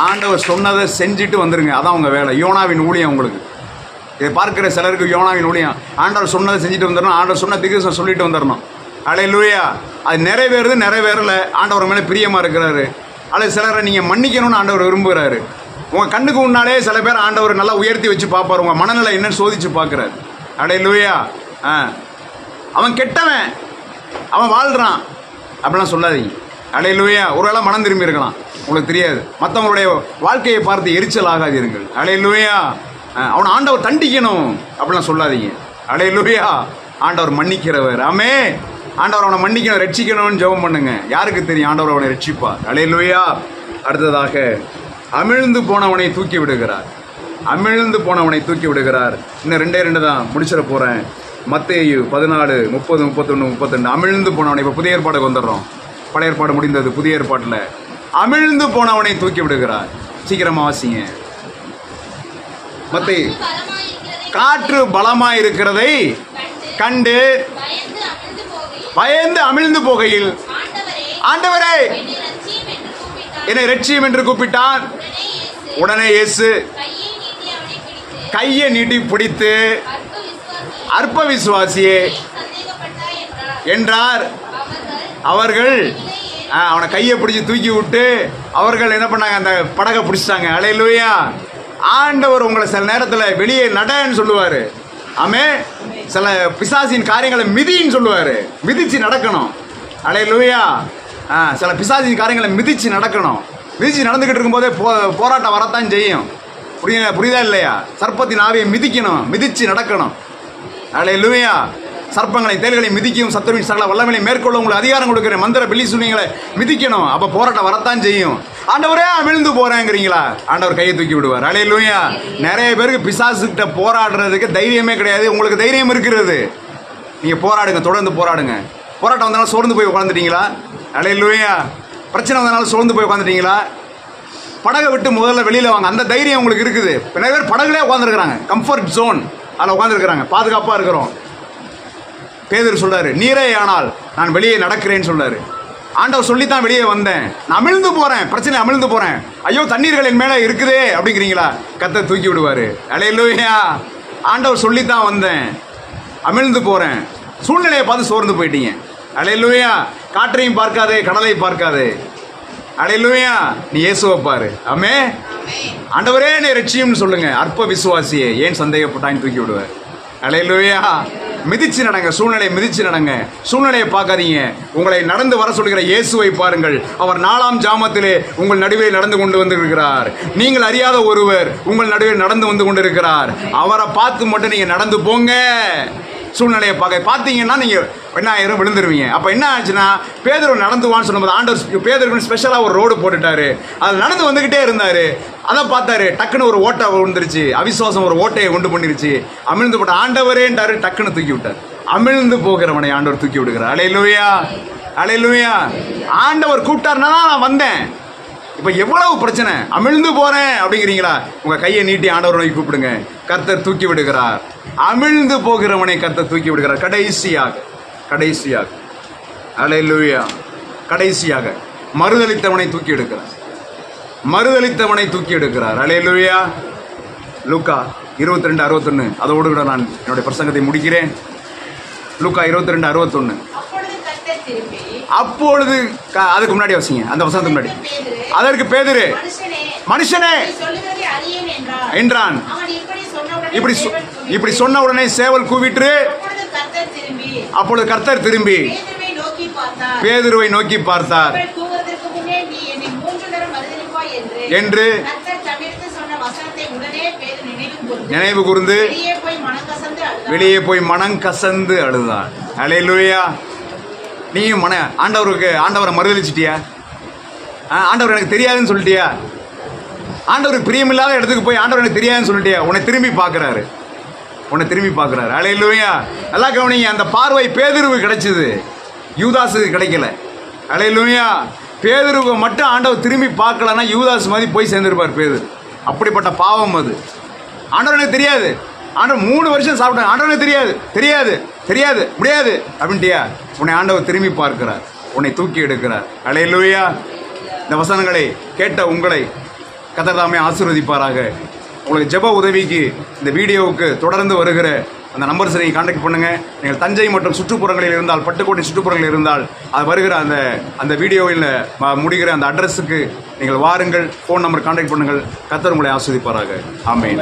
ஆண்டவர் சொன்னதை செஞ்சுட்டு வந்துருங்க. அதான் உங்க வேலை. யோனாவின் ஊழியம் உங்களுக்கு. இதை பார்க்கிற சிலருக்கு யோனாவின் ஊழியம், ஆண்டவர் சொன்னதை செஞ்சுட்டு வந்துடணும், ஆண்டவர் சொன்ன தீர்க்கதரிசனம் சொல்லிட்டு வந்துடணும். அல்லேலூயா. அது நிறைவேறல, ஆண்டவர் மேலே பிரியமா இருக்கிறாரு. அல்லது சிலரை நீங்க மன்னிக்கணும்னு ஆண்டவர் விரும்புகிறாரு. உங்க கண்ணுக்கு முன்னாலே சில பேர் ஆண்டவர் நல்லா உயர்த்தி வச்சு பார்ப்பாரு, உங்க மனநிலை என்னன்னு சோதிச்சு பார்க்கிறாரு. அல்லேலூயா. அவன் கெட்டவன், அவன் வாழ்றான் அப்படிலாம் சொல்லாதீங்க. அல்லேலூயா. ஒருவேளை மனம் திரும்பி இருக்கலாம், உங்களுக்கு தெரியாது. மற்றவங்களுடைய வாழ்க்கையை பார்த்து எரிச்சல் ஆகாதீர்கள். அல்லேலூயா. அவனை ஆண்டவர் தண்டிக்கணும் அப்படிலாம் சொல்லாதீங்க. அல்லேலூயா. ஆண்டவர் மன்னிக்கிறவர். ஆமே. ஆண்டவர் அவனை மன்னிக்கணும், ரட்சிக்கணும்னு ஜெபம் பண்ணுங்க. யாருக்கு தெரியும் ஆண்டவர் அவனை ரட்சிப்பார். அல்லேலூயா. அடுத்ததாக அமிழ்ந்து போனவனை தூக்கி விடுகிறார். அமிழ்ந்து போனவனை தூக்கி விடுகிறார். இன்னும் 2 தான் முடிச்சிட போறேன். மத்தேயு 14, 30, 31, 32. அமிழ்ந்து போனவனை. இப்ப புதிய ஏற்பாடுக்கு வந்துடுறோம். பழைய ஏற்பாடு முடிந்தது. புதிய ஏற்பாட்டுல அமிழ்ந்து போனவனை தூக்கி விடுகிறார். சீக்கிரமா வாசிங்க. மத்தேயு. காற்று பலமாய் இருக்கிறதை கண்டு பயந்து அமிழ்ந்து போகையில், ஆண்டவரே என்னை ரட்சியும் என்று கூப்பிட்டான். உடனே இயேசு கையை நீட்டி பிடித்து, அற்ப விசுவாசியே என்றார். அவர்கள் அவனை கையை பிடிச்சி தூக்கி விட்டு அவர்கள் என்ன பண்ணாங்க, அந்த படகை பிடிச்சிட்டாங்க. அல்லேலூயா. ஆண்டவர் உங்களை சில நேரத்தில் வெளியே நடன்னு சொல்லுவாரு. ஆமே. சில பிசாசின் காரியங்களை மிதின்னு சொல்லுவாரு. மிதிச்சு நடக்கணும். அல்லேலூயா. சில பிசாசின் காரியங்களை மிதிச்சு நடக்கணும். மிதிச்சு நடந்துகிட்டு இருக்கும்போதே போராட்டம் வரத்தான் செய்யும். புரியுதா இல்லையா? சர்ப்பத்தின் ஆவியை மிதிக்கணும், மிதிச்சு நடக்கணும். அல்லேலூயா. சர்ப்பங்களை தேள்களை மிதிக்கும் சத்துருவின் சகல வல்லமையை மேற்கொள்ள உங்களுக்கு அதிகாரம் கொடுக்கிற மந்திர பில்லி சூனியங்களை மிதிக்கணும். அப்ப போராட்டம் வரத்தான் செய்யும். ஆண்டவரே அமிழ்ந்து போறேங்கிறீங்களா, ஆண்டவர் கையை தூக்கி விடுவார். அல்லேலூயா. நிறைய பேருக்கு பிசாசுகிட்ட போராடுறதுக்கு தைரியமே கிடையாது. உங்களுக்கு தைரியம் இருக்கிறது. நீங்க போராடுங்க, தொடர்ந்து போராடுங்க. போராட்டம் வந்தாலும் சோர்ந்து போய் உட்காந்துட்டீங்களா? அல்லேலூயா. பிரச்சனை வந்தனால சோர்ந்து போய் உட்காந்துட்டீங்களா? படகை விட்டு முதல்ல வெளியில வாங்க. அந்த தைரியம் உங்களுக்கு இருக்குது. நிறைய பேர் படகுலே உட்காந்துருக்காங்க. கம்ஃபர்ட் ஜோன் அதில் உட்காந்துருக்காங்க. பாதுகாப்பா இருக்கிறோம். பேதுரு சொல்றாரு, நீரே ஆனால் நான் வெளியே நடக்கிறேன்னு சொல்றாரு. ஆண்டவர் சொல்லித்தான் வெளியே வந்தேன். நான் அமிழ்ந்து போறேன், பிரச்சனை அமிழ்ந்து போறேன். ஐயோ தண்ணீர்கள் என் மேல இருக்குதே அப்படிங்கிறீங்களா, கர்த்தர் தூக்கி விடுவாரு. அல்லேலூயா. ஆண்டவர் சொல்லித்தான் வந்தேன், அமிழ்ந்து போறேன். சூழ்நிலையை பார்த்து சோர்ந்து போயிட்டீங்க. அல்லேலூயா. காற்றையும் பார்க்காதே, கடலை பார்க்காதே. அல்லேலூயா. நீ இயேசுவை பாரு. ஆமே. ஆண்டவரே நீ ரட்சியும்னு சொல்லுங்க. அற்ப விசுவாசியே ஏன் சந்தேகப்பட்டான்னு தூக்கி விடுவார். அல்லேலூயா. மிதிச்சு நடங்க. சூழ்நிலையை மிதிச்சு நடங்க. சூழ்நிலையை பார்க்காதீங்க. உங்களை நடந்து வர சொல்கிற இயேசுவை பாருங்கள். அவர் 4ஆம் ஜாமத்திலே உங்கள் நடுவே நடந்து கொண்டு வந்திருக்கிறார். நீங்கள் அறியாத ஒருவர் உங்கள் நடுவே நடந்து வந்து கொண்டிருக்கிறார். அவரை பார்த்து மட்டும் நீங்க நடந்து போங்க. சூழ்நிலையை பார்த்தீங்கன்னா நீங்க என்ன ஆயிரம் விழுந்துருவீங்க. அப்ப என்ன ஆச்சுன்னா, பேதுரு நடந்துவான்னு சொன்னபோது ஆண்டவர் பேதுருக்கு ஸ்பெஷலா ஒரு ரோடு போட்டுட்டாரு. அது நடந்து வந்துகிட்டே இருந்தாரு. அதை பார்த்தாரு. டக்குன்னு ஒரு ஓட்டை விழுந்துருச்சு. அவிசுவாசம் ஒரு ஓட்டையை கொண்டு பண்ணிருச்சு. அமிழ்ந்து போட்ட ஆண்டவரேன்றாரு. டக்குன்னு தூக்கி விட்டார். அமிழ்ந்து போகிறவனை ஆண்டவர் தூக்கி விடுகிறார். அல்லேலூயா. அல்லேலூயா. ஆண்டவர் கூப்பிட்டாருன்னா நான் வந்தேன். இப்ப எவ்வளவு பிரச்சனை, அமிழ்ந்து போறேன் அப்படிங்கிறீங்களா, உங்க கையை நீட்டி ஆண்டவர் நோக்கி கூப்பிடுங்க. கர்த்தர் தூக்கி விடுகிறார். அமிழ்ந்து போகிறவனை கர்த்தர் தூக்கி விடுகிறார். கடைசியாக அல்லேலூயா. கடைசியாக மறுதலித்தவனை தூக்கி எடுக்கிறார். அல்லேலூயா. லூக்கா 22:61. அதோடு கூட நான் என்னுடைய பிரசங்கத்தை முடிக்கிறேன். லூக்கா 22:61. அப்பொழுது அதுக்கு முன்னாடி வசிங்க, அந்த வசனத்துக்கு முன்னாடி. அதற்கு பேதுரு, மனுஷனே என்றான். இப்படி சொன்ன உடனே சேவல் கூவிட்டு, அப்பொழுது கர்த்தர் திரும்பி பேதுருவை நோக்கி பார்த்தார் என்று நினைவு கூர்ந்து வெளியே போய் மனம் கசந்து அழுதான். அல்லேலூயா. நீயும் ஆண்டவரை மறுதலிச்சிட்டியா? ஆண்டவர் எனக்கு தெரியாதுன்னு சொல்லிட்டியா? ஆண்டவருக்கு பிரியமில்லாத இடத்துக்கு போய் ஆண்டவர் எனக்கு தெரியாதுன்னு சொல்லிட்டியா? உன்னை திரும்பி பார்க்கிறாரு. அல்லேலூயா. நல்லா கவனிங்க. அந்த பார்வை பேதுருவுக்கு கிடைச்சது, யூதாஸுக்கு கிடைக்கல. அல்லேலூயா. பேதுருவை மட்டும் ஆண்டவர் திரும்பி பார்க்கலன்னா யூதாஸ் மாதிரி போய் சேர்ந்திருப்பார் பேதுரு. அப்படிப்பட்ட பாவம் அது. ஆண்டவர் எனக்கு தெரியாது, ஆண்டவர் 3 வருஷம் சாப்பிட்டாங்க, ஆண்டவர் தெரியாது முடியாது அப்படின்ட்டியா? உன்னை ஆண்டவர் திரும்பி பார்க்கிறார், உன்னை தூக்கி எடுக்கிறார். அல்லேலூயா. இந்த வசனங்களை கேட்ட உங்களை கர்த்தர் தாமே ஆசீர்வதிப்பாராக. உங்களுக்கு ஜெப உதவிக்கு இந்த வீடியோவுக்கு தொடர்ந்து வருகிற அந்த நம்பர்ஸை நீங்கள் கான்டாக்ட் பண்ணுங்கள். நீங்கள் தஞ்சை மற்றும் சுற்றுப்புறங்களில் இருந்தால், பட்டுக்கோட்டை சுற்றுப்புறங்களில் இருந்தால், அது வருகிற அந்த வீடியோவில் முடிகிற அந்த அட்ரஸுக்கு நீங்கள் வாருங்கள். ஃபோன் நம்பர் கான்டாக்ட் பண்ணுங்கள். கர்த்தர் உங்களை ஆசீர்வதிப்பாராக. ஆமென்.